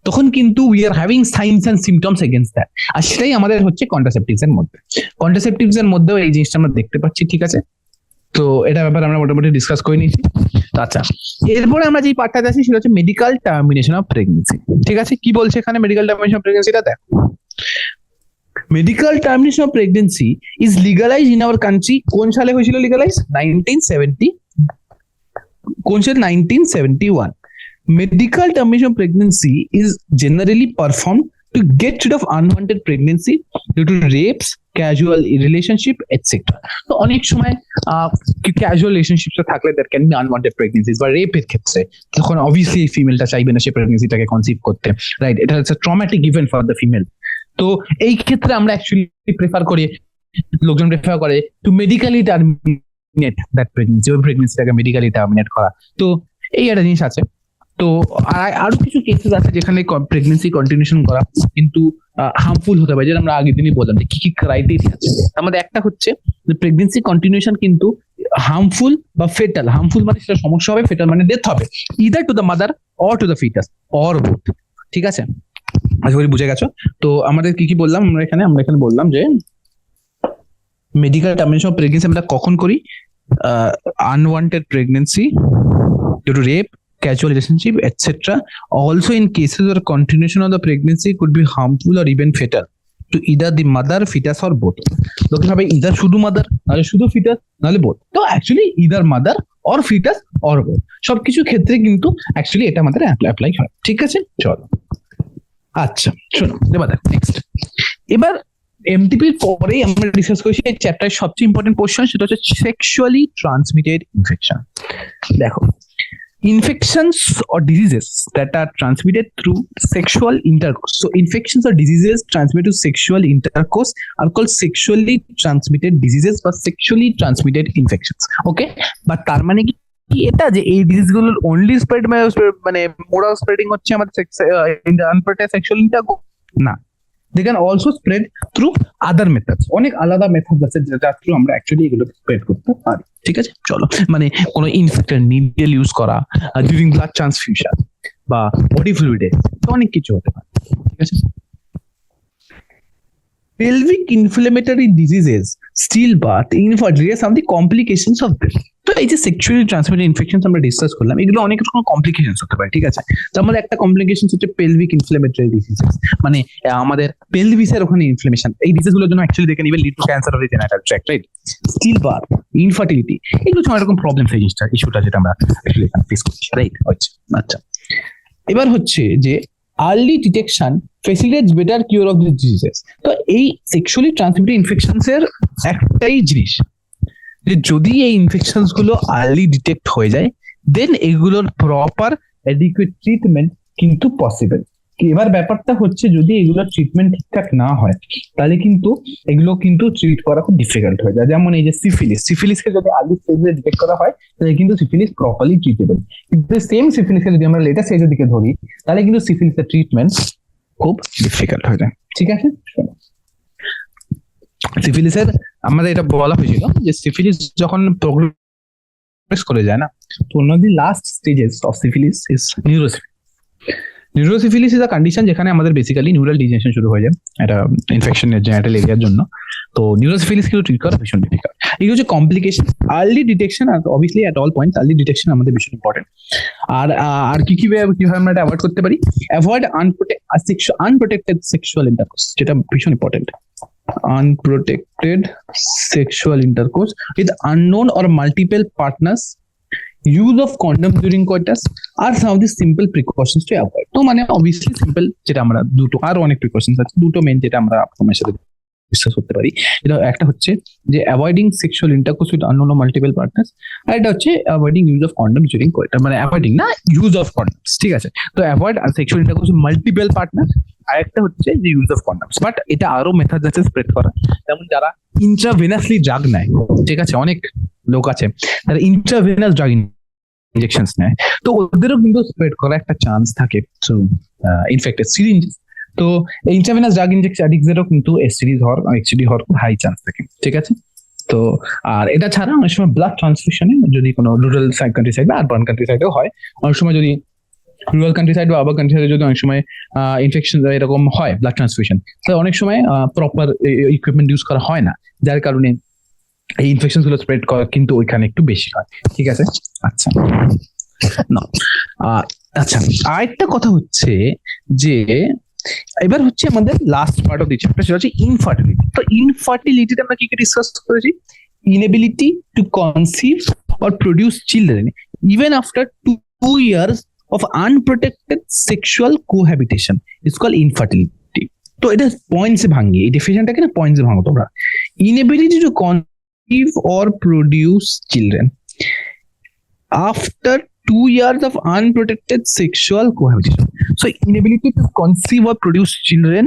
তখন কিন্তু we are having signs and symptoms against that. আর সেটাই আমাদের হচ্ছে কন্ট্রাসেপটিভস এর মধ্যে। কন্ট্রাসেপটিভস এর মধ্যেও এই জিনিসটা আমরা দেখতে পাচ্ছি, ঠিক আছে? তো এটা ব্যাপারে আমরা মোটামুটি ডিসকাস করে নিয়েছি। আচ্ছা, এরপরে আমরা যে পার্টটা আছি সেটা হচ্ছে মেডিকেল টার্মিনেশন অফ প্রেগনেন্সি, ঠিক আছে? কি বলছে এখানে মেডিকেল টার্মিনেশন অফ প্রেগনেন্সিটা দেখো। Medical termination of pregnancy is legalise in our country. কোন সালে হয়েছিল লিগালাইজ? 1970। কোন সালে? 1971। Medical termination of pregnancy is generally performed to get rid of unwanted pregnancy due to rapes, casual relationship, etc. তো অনেক সময় casual রিলেশনশিপে থাকলে there can be unwanted pregnancies বা রেপের ক্ষেত্রে তখন অবভিয়াসলি ফিমেলটা চাইবে না সে প্রেগনেন্সিটাকে কনসিভ করতে, রাইট? এটা হচ্ছে traumatic event for the female. তো এই ক্ষেত্রে আমরা অ্যাকচুয়ালি লোকজন প্রেফার করে to medically terminate that pregnancy, ওই প্রেগনেন্সিটাকে মেডিক্যালি টার্মিনেট করা। তো এই একটা জিনিস আছে। তো আরো কিছু কেসেস আছে যেখানে প্রেগনেন্সি কন্টিনিউশন করা কিন্তু হার্মফুল হতে পারে, যেটা আমরা আগের দিনই বললাম যে কি কি ক্রাইটেরিয়া আছে। আমাদের একটা হচ্ছে যে প্রেগনেন্সি কন্টিনিউশন কিন্তু হার্মফুল বা ফেটাল। হার্মফুল মানে সেটা সমস্যা হবে, ফেটাল মানে ডেথ হবে, either to the mother or to the foetus or both, ঠিক আছে? আশা করি বুঝে গেছো। তো আমাদের কি কি বললাম আমরা এখানে বললাম যে মেডিকেল টার্মিনেশন অফ প্রেগনেন্সি আমরা কখন করি? Unwanted pregnancy due to rape, casual relationship, etc. Also in cases where continuation of the pregnancy could be harmful or even fatal to either the mother, fetus or both. লোকে ভাবে either শুধু mother, নাহলে শুধু foetus, নাহলে both. তো actually either mother or foetus or both, সবকিছু ক্ষেত্রে কিন্তু অ্যাকচুয়ালি এটা আমাদের অ্যাপ্লাই হয়, ঠিক আছে? চলো আচ্ছা শোনো, এবার দেখো নেক্সট। এবার এমটিপির পরেই আমরা ডিসকাস করেছি এই চ্যাপ্টারের সবচেয়ে ইম্পর্টেন্ট কোশ্চেন, সেটা হচ্ছে সেক্সুয়ালি ট্রান্সমিটেড ইনফেকশন। দেখো, infections or diseases that are transmitted through sexual intercourse. So infections or diseases transmitted to sexual intercourse are called sexually transmitted diseases বা sexually transmitted infections. Okay, but তার মানে কি এটা যে এই ডিজিজ গুলোর only spread মানে মোড অফ স্প্রেডিং হচ্ছে আমাদের আনপ্রোটেক্টেড সেক্সুয়াল ইন্টারকোর্স? না, they can also spread through other methods. অনেক আলাদা মেথড আছে যেটা থ্রু আমরা অ্যাকচুয়ালি এগুলো স্প্রেড করতে পারি, ঠিক আছে? চলো, মানে কোনো ইনফেক্টেড নিডল ইউজ করা, ডিউরিং ব্লাড ট্রান্সফিউশন বা বডি ফ্লুইডে, অনেক কিছু হতে পারে, ঠিক আছে? pelvic inflammatory diseases, stillbirth, infertility, some of the complications of this. তো এই যে সেক্সুয়ালি ট্রান্সমিটেড ইনফেকশনস আমরা ডিসকাস করলাম, এগুলো অনেক রকম কমপ্লিকেশনস হতে পারে, ঠিক আছে? তো আমাদের একটা কমপ্লিকেশন হচ্ছে পেলভিক ইনফ্লেমেটরি ডিজিজেস, মানে আমাদের পেলভিসের ওখানে ইনফ্লেমেশন। এই ডিজিজ গুলোর জন্য অ্যাকচুয়ালি দেখে নিবে lead to cancer of the genital tract, right? Stillbirth, infertility, এগুলো হচ্ছে অনেক রকম প্রবলেম, এই জিনিসটা ইস্যুটা যেটা আমরা অ্যাকচুয়ালি এখানে ফেস করছি, রাইট? আচ্ছা, এবার হচ্ছে যে early detection facilitates better cure of this diseases. তো এই সেক্সুয়ালি ট্রান্সমিটেড ইনফেকশনস এর একটাই জিনিস যে যদি এই ইনফেকশনস গুলো আর্লি ডিটেক্ট হয়ে যায়, দেন এগুলোর প্রপার অ্যাডিকুয়েট ট্রিটমেন্ট কিন্তু পসিবল। এবার ব্যাপারটা হচ্ছে যদি এগুলোর ট্রিটমেন্ট ঠিকঠাক না হয় তাহলে কিন্তু এগুলো কিন্তু ট্রিট করা খুব ডিফিকাল্ট হয়ে যায়। যেমন এই যে সিফিলিসকে যদি আর্লি স্টেজে ডিটেক্ট করা হয় তাহলে কিন্তু সিফিলিস প্রপারলি ট্রিটেবল, কিন্তু সেম সিফিলিসকে যদি আমরা লেটার স্টেজের দিকে ধরি তাহলে কিন্তু সিফিলিসের ট্রিটমেন্ট খুব ডিফিকাল্ট হয়ে যায়। ঠিক আছে, সিফিলিসের আমাদের এটা বলা হয়েছিল যে সিফিলিস যখন প্রোগ্রেস করে যায় না, তো one of the last stages of syphilis is neurosyphilis. Neurosyphilis is a condition যেখানে আমাদের বেসিক্যালি নিউরাল ডিজেনারেশন শুরু হয়ে যায় এটা ইনফেকশনের জেনারেটাল এরিয়ার জন্য। তো নিউরোসিফিলিস কিন্তু ট্রিট করা ভীষণ ডিফিকাল্ট। এই হচ্ছে কমপ্লিকেশন। আর্লি ডিটেকশন আর obviously at all points early detection আমাদের ভীষণ ইম্পর্টেন্ট। আর আর কিভাবে আমরা এটা অ্যাভয়েড করতে পারি? অ্যাভয়েড আনপ্রোটেক্টেড সেক্সুয়াল ইন্টারকোর্স, যেটা ভীষণ important. Unprotected sexual intercourse with unknown or multiple partners, use of condoms during coitus are some of the simple precautions to avoid. তো মানে obviously simple যেটা আমরা দুটো, আরো অনেক প্রিকশনস আছে, দুটো মেইন যেটা আমরা তোমার সাথে ডিসকাস করতে পারি। এটা একটা হচ্ছে যে avoiding sexual intercourse with unknown or multiple partners, আর এটা হচ্ছে avoiding use of condoms during coitus, মানে অ্যাভয়েডিং না, ইউজ অফ কন্ডমস। ঠিক আছে, তো avoid sexual intercourse with multiple partner. আর একটা হচ্ছে যে ইউজ অফ কন্ডমস, বাট এটা আরো মেথড আছে স্প্রেড করা, যেমন যারা ইন্ট্রাভেনাসলি ড্রাগ নেয়, ঠিক আছে, অনেক লোক আছে যারা ইন্ট্রাভেনাস ড্রাগ ইনজেকশনস নেয়, তো ওদেরও কিন্তু স্প্রেড করার একটা চান্স থাকে। সো ইনফেক্টেড সিরিঞ্জ, তো ইন্ট্রাভেনাস ড্রাগ ইনজেকশন অ্যাডিক্টসেরও কিন্তু এসটিডি হওয়ার খুব হাই চান্স থাকে। ঠিক আছে, তো আর এটা ছাড়া অনেক সময় ব্লাড ট্রান্সফিউশনে যদি কোনো রুরাল কান্ট্রি সাইড বা আরবান কান্ট্রি সাইডেও হয়, অনেক সময় যদি রুরাল কান্ট্রি সাইড বা আরবান কান্ট্রি সাইডে যদি অনেক সময় ইনফেকশন এরকম হয় ব্লাড ট্রান্সফিউশন, তাহলে অনেক সময় প্রপার ইকুইপমেন্ট ইউজ করা হয় না, যার কারণে এই ইনফেকশন গুলো স্প্রেড করা কিন্তু ওইখানে একটু বেশি হয়। ঠিক আছে, আচ্ছা না, আচ্ছা আরেকটা কথা হচ্ছে যে এবার হচ্ছে আমাদের last part of the chapter, সেটা হচ্ছে ইনফার্টিলিটি। তো ইনফার্টিলিটিতে আমরা কি কি ডিসকাস করেছি? Inability to conceive or produce children even after 2 years of unprotected sexual cohabitation is called infertility. তো এটা পয়েন্টসে ভাঙি, এই ডেফিনেশনটাকে না পয়েন্টসে ভাঙো তোমরা। Inability to conceive or produce children after 2 years of unprotected sexual cohabitation. So inability to conceive or produce children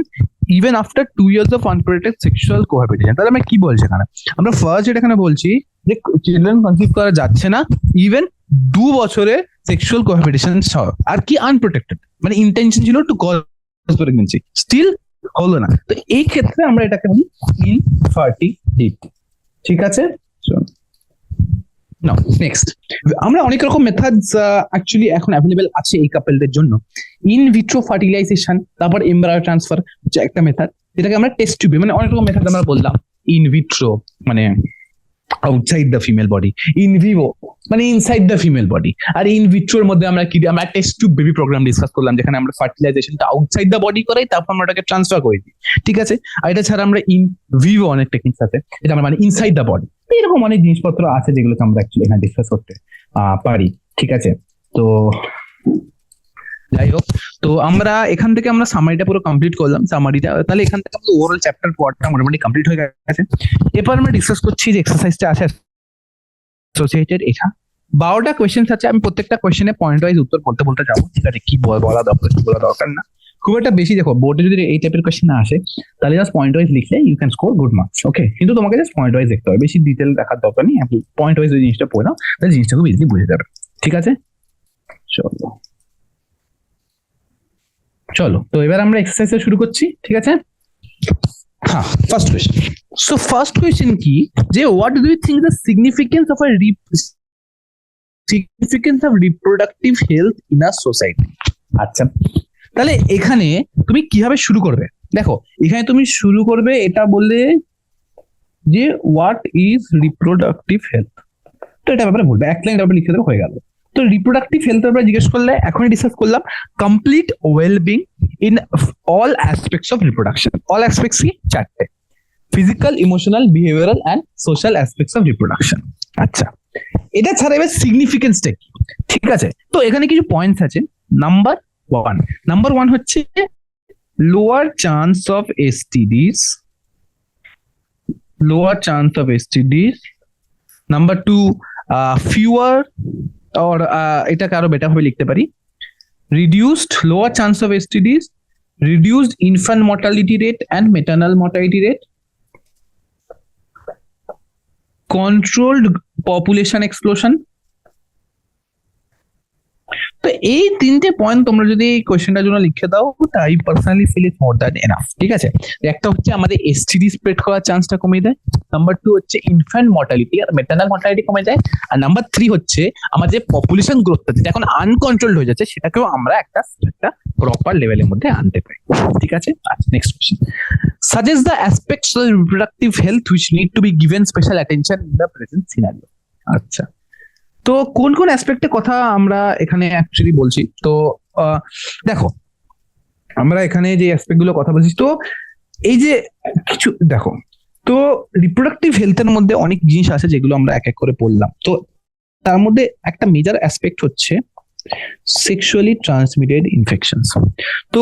even after 2 years of unprotected sexual cohabitation. তাহলে আমরা কি বলছি এখানে? আমরা ফার্স্ট যেটা এখানে বলছি যে চিলড্রেন কনসিভ করা যাচ্ছে না ইভেন 2 বছরের সেক্সুয়াল কোহাবিটেশন সহ, আর কি আনপ্রোটেক্টেড, মানে ইন্টেনশন ছিল টু কজ প্রেগন্যান্সি, স্টিল হলো না, তো এই ক্ষেত্রে আমরা এটাকে বলি ইনফার্টিলিটি। ঠিক আছে, নাও নেক্সট আমরা অনেক রকম মেথডস অ্যাকচুয়ালি এখন অ্যাভেলেবেল আছে এই কাপলদের জন্য। ইন ভিট্রো ফার্টিলাইজেশন, তারপর এমব্রায়ো ট্রান্সফার হচ্ছে একটা মেথড, যেটাকে আমরা টেস্ট টিউবে, মানে অনেক রকম মেথড আমরা বললাম। ইন ভিট্রো মানে outside the female body, in vivo মানে ইনসাইড দ্য ফিমেল বডি, আর ইন ভিট্রোর মধ্যে আমরা কি আমরা test tube baby programme discuss করলাম, যেখানে আমরা ফার্টিলাইজেশনটা আউটসাইড দ্য বডি করাই, তারপর আমরা ওটাকে ট্রান্সফার করে দিই। ঠিক আছে, আর এটা ছাড়া আমরা ইন ভিভো অনেক টেকনিক্স আছে, এটা আমরা মানে ইনসাইড দ্য বডি। এরকম অনেক জিনিসপত্র আছে যেগুলোকে আমরা অ্যাকচুয়ালি এখানে ডিসকাস করতে পারি। ঠিক আছে, তো যাই হোক, তো আমরা এখান থেকে আমরা সামারিটা পুরো কমপ্লিট করলাম। সামারিটা তাহলে এখান থেকে আমাদের ওভারঅল চ্যাপ্টার পড়াটা মোটামুটি কমপ্লিট হয়ে গেছে। এরপর আমরা ডিসকাস করছি যে এক্সারসাইজটা আছে অ্যাসোসিয়েটেড, এটা 12টা কোয়েশ্চেন আছে। আমি প্রত্যেকটা কোয়েশ্চেনে পয়েন্ট ওয়াইজ উত্তর বলতে বলতে যাবো। ঠিক আছে, কি বলা দরকার কি বলা দরকার না, খুব একটা বেশি দেখো বোর্ডে যদি এই টাইপের কোয়েশ্চেন না আসে তাহলে জাস্ট পয়েন্ট ওয়াইজ লিখলে you can score good marks. Okay, কিন্তু তোমাকে জাস্ট পয়েন্ট ওয়াইজ দেখতে হবে, বেশি ডিটেল দেখার দরকার নেই। আপনি পয়েন্ট ওয়াইজ ওই জিনিসটা পড়ে নাও, তাহলে জিনিসটা খুব ইজিলি বুঝে যাবে। ঠিক আছে, চলো তো এবার আমরা এক্সারসাইজ শুরু করছি। ঠিক আছে, হ্যাঁ, first question. So first question কি, যে what do you think the significance of reproductive health in a society? আচ্ছা, তাহলে এখানে তুমি কিভাবে শুরু করবে? দেখো এখানে তুমি শুরু করবে এটা বললে যে হোয়াট ইজ রিপ্রোডাক্টিভ হেলথ, তো এটা ব্যাপারে বলবে, এক লাইন ব্যাপারে লিখে দেবে, হয়ে গেল। তো রিপ্রোডাক্টিভ হেলথ ব্যাপারে জিজ্ঞেস করলে এখনই ডিসকাস করলাম complete wellbeing in all aspects of reproduction. All aspects কি? 4টে। Physical, emotional, behavioural and social aspects of reproduction. আচ্ছা, এটা ছাড়া এবার সিগনিফিকেন্সটা কি? ঠিক আছে, তো এখানে কিছু পয়েন্টস আছে। নাম্বার ওয়ান হচ্ছে lower chance of STDs, number two fewer, or এটাকে আরো বেটার ভাবে লিখতে পারি, reduced lower chance of STDs, reduced infant mortality rate and maternal mortality rate, controlled population explosion। তো এই তিনটে পয়েন্ট তোমরা যদি এই কোশ্চেনটার জন্য লিখে দাও, I personally feel it more than enough. ঠিক আছে, একটা হচ্ছে আমাদের এসটিডি স্প্রেড করার চান্সটা কমিয়ে দেয়, নাম্বার টু হচ্ছে ইনফ্যান্ট মর্টালিটি আর মেটার্নাল মর্টালিটি কমে যায়, আর নাম্বার থ্রি হচ্ছে আমাদের যে পপুলেশন গ্রোথটা যেটা এখন আনকন্ট্রোলড হয়ে যাচ্ছে সেটাকেও আমরা একটা প্রপার লেভেলের মধ্যে আনতে পারি। ঠিক আছে, আচ্ছা next question, suggest the aspects of reproductive health which need to be given special attention in the present scenario। আচ্ছা, তো কোন কোন অ্যাসপেক্টের কথা আমরা এখানে অ্যাকচুয়ালি বলছি? তো দেখো, আমরা এখানে যে অ্যাসপেক্ট গুলো কথা বলছি, তো এই যে কিছু দেখো, তো রিপ্রোডাক্টিভ হেলথের মধ্যে অনেক জিনিস আছে যেগুলো আমরা এক এক করে বললাম। তো তার মধ্যে একটা মেজর অ্যাসপেক্ট হচ্ছে সেক্সুয়ালি ট্রান্সমিটেড ইনফেকশনস। তো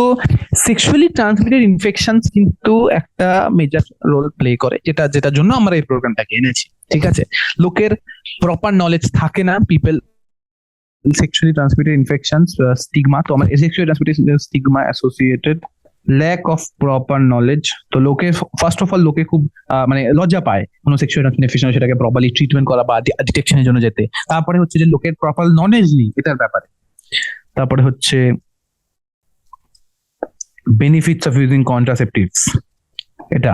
সেক্সুয়ালি ট্রান্সমিটেড ইনফেকশনস কিন্তু একটা মেজর রোল প্লে করে, যেটার জন্য আমরা এই প্রোগ্রামটাকে এনেছি। ঠিক আছে, লোকের প্রপার নলেজ থাকে না, people sexually transmitted infections, stigma, তো আমার sexually transmitted stigma associated lack of proper knowledge। তো লোকে ফার্স্ট অফ অল লোকে খুব মানে লজ্জা পায় কোনো সেক্সুয়াল ইনফেকশন সেটাকে প্রপারলি ট্রিটমেন্ট করা বা ডিটেকশনের জন্য যেতে। তারপরে হচ্ছে যে লোকের প্রপার নলেজ নেই এটার ব্যাপারে। তারপরে হচ্ছে বেনিফিটস অফ ইউজিং কন্ট্রাসেপটিভস, এটা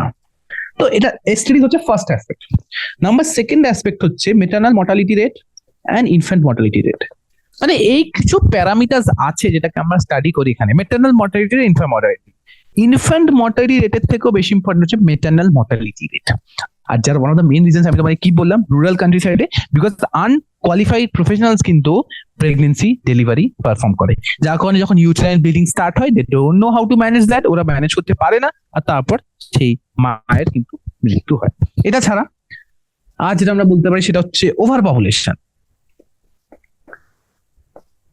তো এটা এসটিডি হচ্ছে first aspect. Number second aspect হচ্ছে maternal mortality rate and infant mortality rate. মানে এই কিছু প্যারামিটার্স আছে যেটাকে আমরা স্টাডি করি এখানে, maternal mortality, infant mortality. Infant mortality রেটের থেকেও বেশি ইম্পর্টেন্ট হচ্ছে মেটার্নাল মর্টালিটি রেট। আর যার one of the main reasons আমি তোমাকে কি বললাম, রুরাল কান্ট্রি সাইডে, বিকজ আনকোয়ালিফাইড প্রফেশনালস কিন্তু প্রেগনেন্সি ডেলিভারি পারফর্ম করে, যার কারণে যখন ইউটেরাইন ব্লিডিং স্টার্ট হয় they don't know how to manage that, ওরা ম্যানেজ করতে পারে না, আর তারপর সেই মায়ের কিন্তু মৃত্যু হয়। এটা ছাড়া আজ যেটা আমরা বলতে পারি সেটা হচ্ছে ওভার পপুলেশন।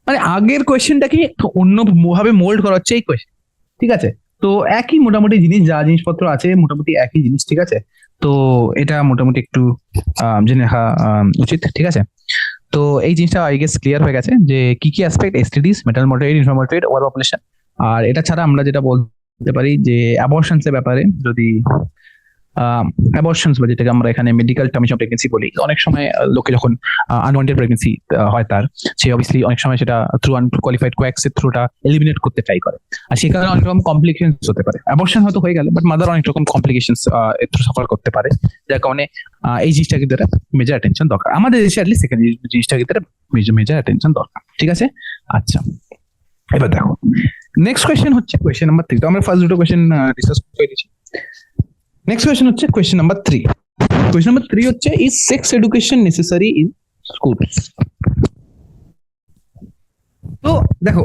মানে আগের কোয়েশ্চেনটাকে অন্য ভাবে মোল্ড করা হচ্ছে এই কোয়েশ্চেন। ঠিক আছে, তো একই মোটামুটি জিনিস, যা জিনিসপত্র আছে মোটামুটি একই জিনিস। ঠিক আছে, তো এটা মোটামুটি একটু জেনে রাখা উচিত। ঠিক আছে, তো এই জিনিসটা আই গেস ক্লিয়ার হয়ে গেছে যে কি কি aspect, STDs, maternal mortality, infant mortality, over population. আর এটা ছাড়া আমরা যেটা বলতে পারি যে অ্যাবর্শনস এর ব্যাপারে, যদি অ্যাবর্শনস বা যেটাকে আমরা এখানে মেডিকেল টার্মস অফ প্রেগনেন্সি বলি, অনেক সময় লোকে যখন আনওয়ান্টেড প্রেগনেন্সি হয় তার, সে অবভিয়াসলি অনেক সময় সেটা থ্রু আনকোয়ালিফাইড কোয়াক্সের থ্রুটা এলিমিনেট করতে ট্রাই করে, আর সে কারণে অনেক রকম কমপ্লিকেশনস হতে পারে। অ্যাবর্শন হয়তো হয়ে গেল, বাট মাদার অনেক রকম কমপ্লিকেশনস থ্রু সাফার করতে পারে, যার কারণে এই জিনিসটা কিন্তু মেজর অ্যাটেনশন দরকার আমাদের দেশে, অ্যাটলিস্ট সেকেন্ড জিনিসটা কিন্তু মেজর অ্যাটেনশন দরকার। ঠিক আছে, আচ্ছা এবার দেখো নেক্সট কোয়েশ্চেন হচ্ছে কোয়েশ্চেন নাম্বার 3। তো আমরা ফার্স্ট দুটো কোয়েশ্চেন ডিসকাস করে দিয়েছি। নেক্সট কোয়েশ্চেন হচ্ছে কোয়েশ্চেন নাম্বার 3। কোয়েশ্চেন নাম্বার 3 হচ্ছে, is sex education necessary in schools? তো দেখো,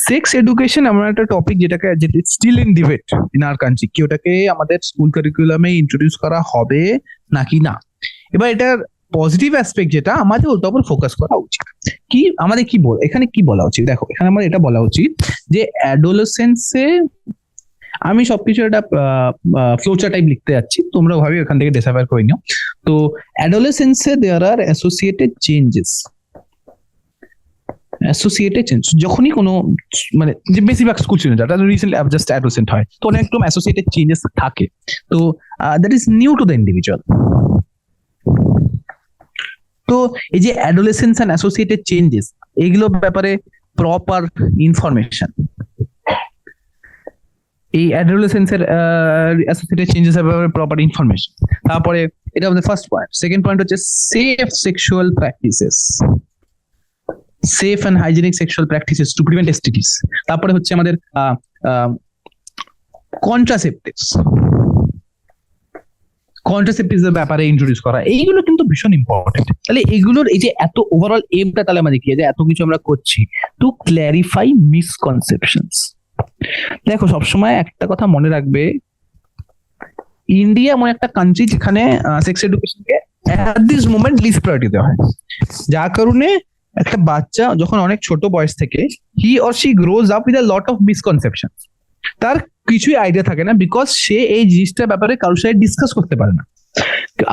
সেক্স এডুকেশন এমন একটা টপিক যেটাকে still in debate in our country, কি ওটাকে আমাদের স্কুল কারিকুলামে ইন্ট্রোডিউস করা হবে নাকি না। এবার এটার পজিটিভ অ্যাসপেক্ট যেটা, আমাদের ওটার উপর ফোকাস করা উচিত। কি আমাদের কি এখানে কি বলা উচিত? দেখো, এখানে আমার এটা বলা উচিত যে অ্যাডোলেসেন্সে, আমি সবকিছু একটা ফ্লোচার টাইপ লিখতে যাচ্ছি, তোমরা ভাবি ওখান থেকে ডিসাইড করে নিও। তো অ্যাডোলেসেন্সে দেয়ার আর অ্যাসোসিয়েটেড চেঞ্জেস, যখনই কোনো মানে যে বেশিরভাগ স্কুল স্টুডেন্ট যারা রিসেন্টলি জাস্ট অ্যাডোলেসেন্ট হয়, তো অনেক রকম অ্যাসোসিয়েটেড চেঞ্জেস থাকে। তো that is new to the individual. তো এই যে অ্যাডোলেসেন্স এন্ড অ্যাসোসিয়েটেড চেঞ্জেস, এগুলোর ব্যাপারে প্রপার ইনফরমেশন, এই অ্যাডোলেসেন্সের অ্যাসোসিয়েটেড চেঞ্জেস এর ব্যাপারে প্রপার ইনফরমেশন। তারপরে এটা আমাদের ফার্স্ট পয়েন্ট। সেকেন্ড পয়েন্ট হচ্ছে safe sexual practices, safe and hygienic sexual practices to prevent STDs. তারপরে হচ্ছে আমাদের কন্ট্রাসেপটিভস এর ব্যাপারে ইন্ট্রোডিউস করা, এইগুলো কিন্তু ভীষণ ইম্পর্টেন্ট। তাহলে এগুলোর এই যে এত ওভারঅল এমটা তাহলে আমাদের কি, যে এত কিছু আমরা করছি টু ক্ল্যারিফাই মিসকনসেপশনস। দেখো, সবসময় একটা কথা মনে রাখবে, ইন্ডিয়া এমন একটা কান্ট্রি যেখানে সেক্স এডুকেশনকে at this moment least priority দেওয়া হয়, যার কারণে একটা বাচ্চা যখন অনেক ছোট বয়স থেকে হি or she grows up with a lot of misconception, তার কিছুই আইডিয়া থাকে না, বিকজ সে এই জিনিসটার ব্যাপারে কারোর সাথে ডিসকাস করতে পারে না,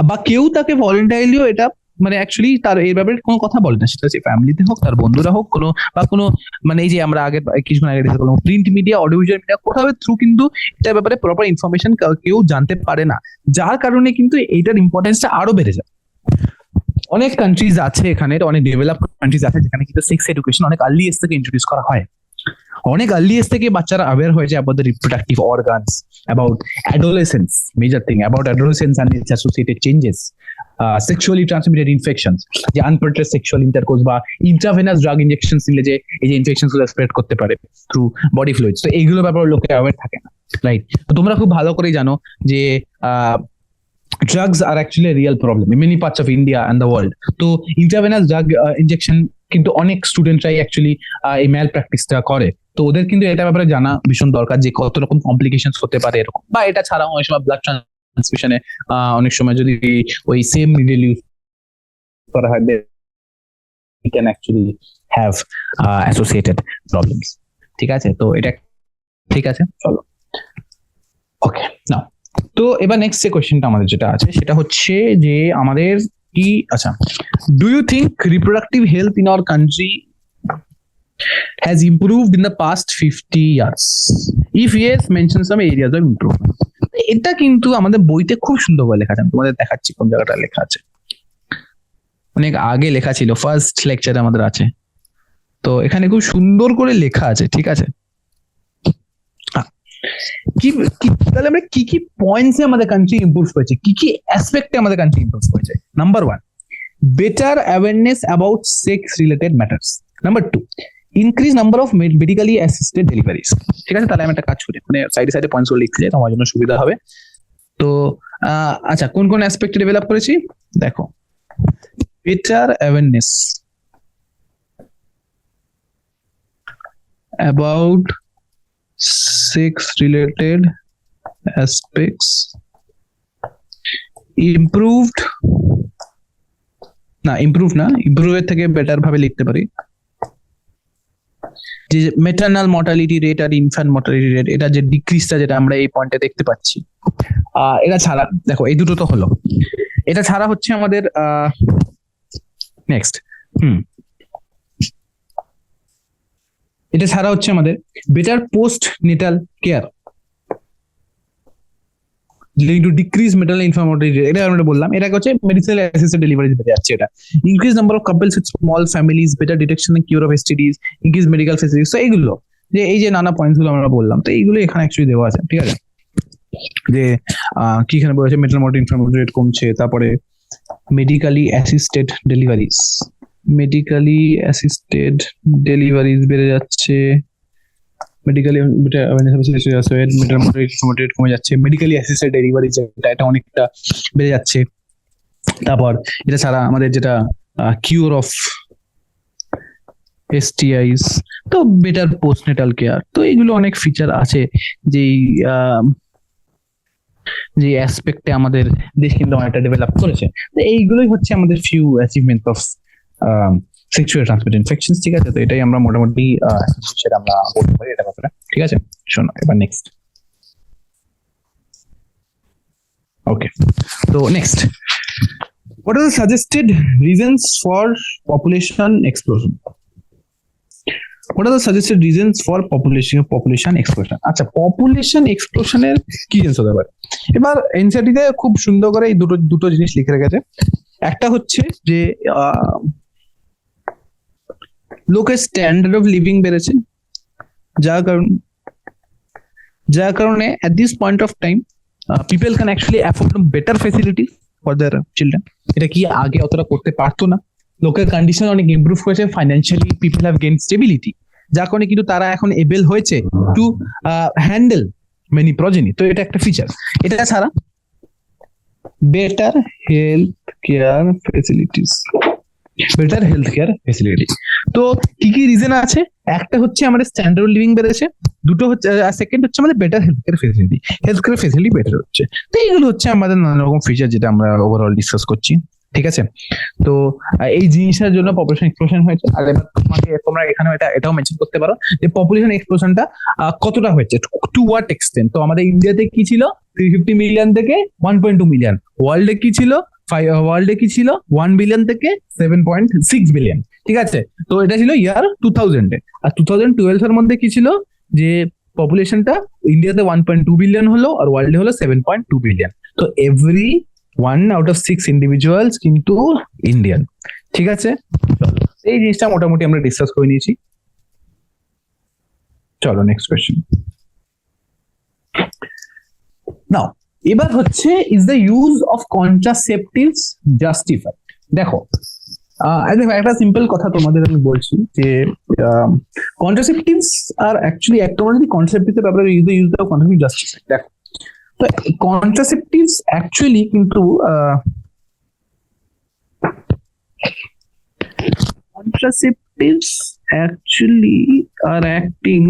বা কেউ তাকে ভলেন্টারিলিও এটা মানে অ্যাকচুয়ালি তার এই ব্যাপারে কোনো কথা বলে না, সেটা হচ্ছে ফ্যামিলিতে হোক, তার বন্ধুরা হোক, কোনো বা কোনো মানে এই যে আমরা আগে কিছুক্ষণ আগে ডিসকাস করলাম print media, audio visual media, কোথাও থ্রু কিন্তু এটার ব্যাপারে প্রপার ইনফরমেশন কেউ জানতে পারে না, যার কারণে কিন্তু এইটার ইম্পর্টেন্সটা আরো বেড়ে যায়। অনেক কান্ট্রিজ আছে এখানে, অনেক ডেভেলপ কান্ট্রিজ আছে যেখানে কিন্তু সেক্স এডুকেশন অনেক আর্লি এজ থেকে ইন্ট্রোডিউস করা হয়, অনেক আর্লি এজ থেকে বাচ্চারা অ্যাওয়্যার হয়ে যায় about the reproductive organs, about adolescence, major thing about adolescence and it's associated changes, sexually transmitted infections, যে আনপ্রোটেক্টেড সেক্সুয়াল ইন্টারকোর্স বা ইন্ট্রাভেনাস ড্রাগ ইনজেকশন দিলে যে এই যে ইনফেকশন গুলো স্প্রেড করতে পারে থ্রু বডি ফ্লুইডস, তো এইগুলো ব্যাপারে লোকে অ্যাওয়্যার থাকে না, রাইট? তো তোমরা খুব ভালো করেই জানো যে drugs are actually a real problem in many parts of India and the world. তো ইন্ট্রাভেনাস ড্রাগ ইনজেকশন কিন্তু অনেক স্টুডেন্টরাই অ্যাকচুয়ালি এই ম্যাল প্র্যাকটিসটা করে, তো ওদের কিন্তু এটা ব্যাপারে জানা ভীষণ দরকার যে কত রকম কমপ্লিকেশনস হতে পারে এরকম, বা এটা ছাড়াও অনেক সময় ব্লাড ট্রান্সফিউশনে অনেক সময় যদি ওই সেম নিডল ইউজ করা হয় we can actually have associated problems. ঠিক আছে, তো এটা ঠিক আছে, চলো ওকে নাও। তো এবার নেক্সট যে কোয়েশ্চেনটা আমাদের যেটা আছে সেটা হচ্ছে যে আমাদের কি, আচ্ছা, do you think reproductive health in our country has improved in the past 50 years? If yes mention some areas of improvement. এটা কিন্তু আমাদের বইতে খুব সুন্দর করে লেখা আছে, আমি তোমাদের দেখাচ্ছি কোন জায়গাটা লেখা আছে, অনেক আগে লেখা ছিল, ফার্স্ট লেকচারে আমাদের আছে, তো এখানে খুব সুন্দর করে লেখা আছে, ঠিক আছে? কি তাহলে আমরা কি কি পয়েন্টসে আমাদের কান্ট্রি ইমপ্রুভ করেছে, কি কি অ্যাসপেক্টে আমাদের কান্ট্রি ইমপ্রুভ করেছে? Number 1, better awareness about sex related matters. Number 2, increase number of medically assisted deliveries. ঠিক আছে, তাহলে আমি একটা কাজ করি, মানে সাইডে সাইডে পয়েন্টস গুলো লিখতে যাই, তোমার জন্য সুবিধা হবে। তো আচ্ছা, কোন কোন অ্যাসপেক্টে ডেভেলপ করেছি দেখো, better awareness about sex related aspects, improved না, improve এর থেকে বেটার ভাবে লিখতে পারি, যে ম্যাটারনাল মর্টালিটি রেট আর ইনফ্যান্ট মর্টালিটি রেট, এটা যে ডিক্রিজটা যেটা আমরা এই পয়েন্টে দেখতে পাচ্ছি, এটা ছাড়া দেখো এই দুটো তো হলো, এটা ছাড়া হচ্ছে আমাদের নেক্সট এটা ছাড়া হচ্ছে আমাদের better post natal care leading to decrease maternal infant, এটা আমরা বললাম, এটা হচ্ছে মেডিকেল অ্যাসিস্টেড ডেলিভারি বেড়ে যাচ্ছে, এটা increase number of couples with small families, better detection and cure of STDs, increase medical facilities. তো এইগুলো যে এই যে নানা পয়েন্টস গুলো আমরা বললাম, তো এইগুলো এখানে অ্যাকচুয়ালি দেওয়া আছে, ঠিক আছে? যে কি এখানে বলেছে মেটারনাল মর্টালিটি ইনফ্যান্ট রেট কমছে, তারপরে মেডিকেলি অ্যাসিস্টেড ডেলিভারিজ, বেড়ে যাচ্ছে, মেডিকেলি কমে যাচ্ছে, মেডিকেলি অ্যাসিস্টেড ডেলিভারি যেটা এটা অনেকটা বেড়ে যাচ্ছে। তারপর এটা ছাড়া আমাদের যেটা কিউর অফ এসটিআইস, তো বেটার পোস্টনেটাল কেয়ার, তো এইগুলো অনেক ফিচার আছে যে অ্যাসপেক্টে আমাদের দেশ কিন্তু অনেকটা ডেভেলপ করেছে। তো এইগুলোই হচ্ছে আমাদের few achievement of sexual transmitted infections, ঠিক আছে? তো এটাই আমরা মোটামুটি সেটা আমরা বলতে পারি এটা ব্যাপারে, ঠিক আছে? শোনো এবার নেক্সট, ওকে, তো next, what are the suggested reasons for population explosion? What are the suggested reasons for population explosion? আচ্ছা, পপুলেশন এক্সপ্লোশনের কি জিনিস হতে পারে? এবার এনসিইআরটি তে খুব সুন্দর করে এই দুটো জিনিস লিখে রেখেছে। একটা হচ্ছে যে লোকের স্ট্যান্ডার্ড অফ লিভিং বেড়েছে, যার কারণে at this point of time people can actually afford better facilities for their children. এটা কি আগে অতটা করতে পারতো না, লোকের কন্ডিশন অনেক ইমপ্রুভ হয়েছে, financially people have gain stability, যার কারণে কিন্তু তারা এখন এবেল হয়েছে টু হ্যান্ডেল মেনি প্রজেনি। তো এটা একটা ফিচার। এটা ছাড়া better health care facilities, better health care facility. তো কি কি রিজন আছে? একটা হচ্ছে আমাদের স্ট্যান্ডার্ড লিভিং বেড়েছে, দুটো হচ্ছে, সেকেন্ড হচ্ছে আমাদের better health care facility better হচ্ছে। তো এইগুলো হচ্ছে আমাদের নানা রকম ফিচার যেটা আমরা ওভারঅল ডিসকাস করছি, ঠিক আছে। তো এই জিনিসটার জন্য পপুলেশন এক্সপ্লোশন হয়েছে। আর এবার তোমরা এখানে এটাও মেনশন করতে পারো যে পপুলেশন এক্সপ্লোশনটা কতটা হয়েছে, টু হোয়াট এক্সটেন্ট। তো আমাদের ইন্ডিয়াতে কি ছিল 350 মিলিয়ন থেকে 1.2 মিলিয়ন, ওয়ার্ল্ডে কি ছিল 1 বিলিয়ন থেকে 7.6 বিলিয়ন, ঠিক আছে। তো এটা ছিল ইয়ার 2000-এ। আর 2012 এর মধ্যে কি ছিল, যে পপুলেশনটা ইন্ডিয়াতে 1.2 বিলিয়ন হলো আর ওয়ার্ল্ডে হলো 7.2 বিলিয়ন। তো এভরি 1 out of 6 ইন্ডিভিজুয়ালস কিন্তু ইন্ডিয়ান, ঠিক আছে। চলো, এই জিনিসটা মোটামুটি আমরা ডিসকাস করে নিয়েছি। চলো নেক্সট কোয়েশ্চেন। নাও এবার হচ্ছে, is the use of contraceptives justified? দেখো একটা সিম্পল কথা তোমাদের আমি বলছি যে কন্ট্রাসেপটিভস আর অ্যাকচুয়ালি তোমরা যদি কন্ট্রাসেপটিভের ব্যাপারে ইউজ দাও কন্ট্রাসেপটিভ জাস্টিফাইড। দেখো, তো কন্ট্রাসেপটিভস অ্যাকচুয়ালি কিন্তু are acting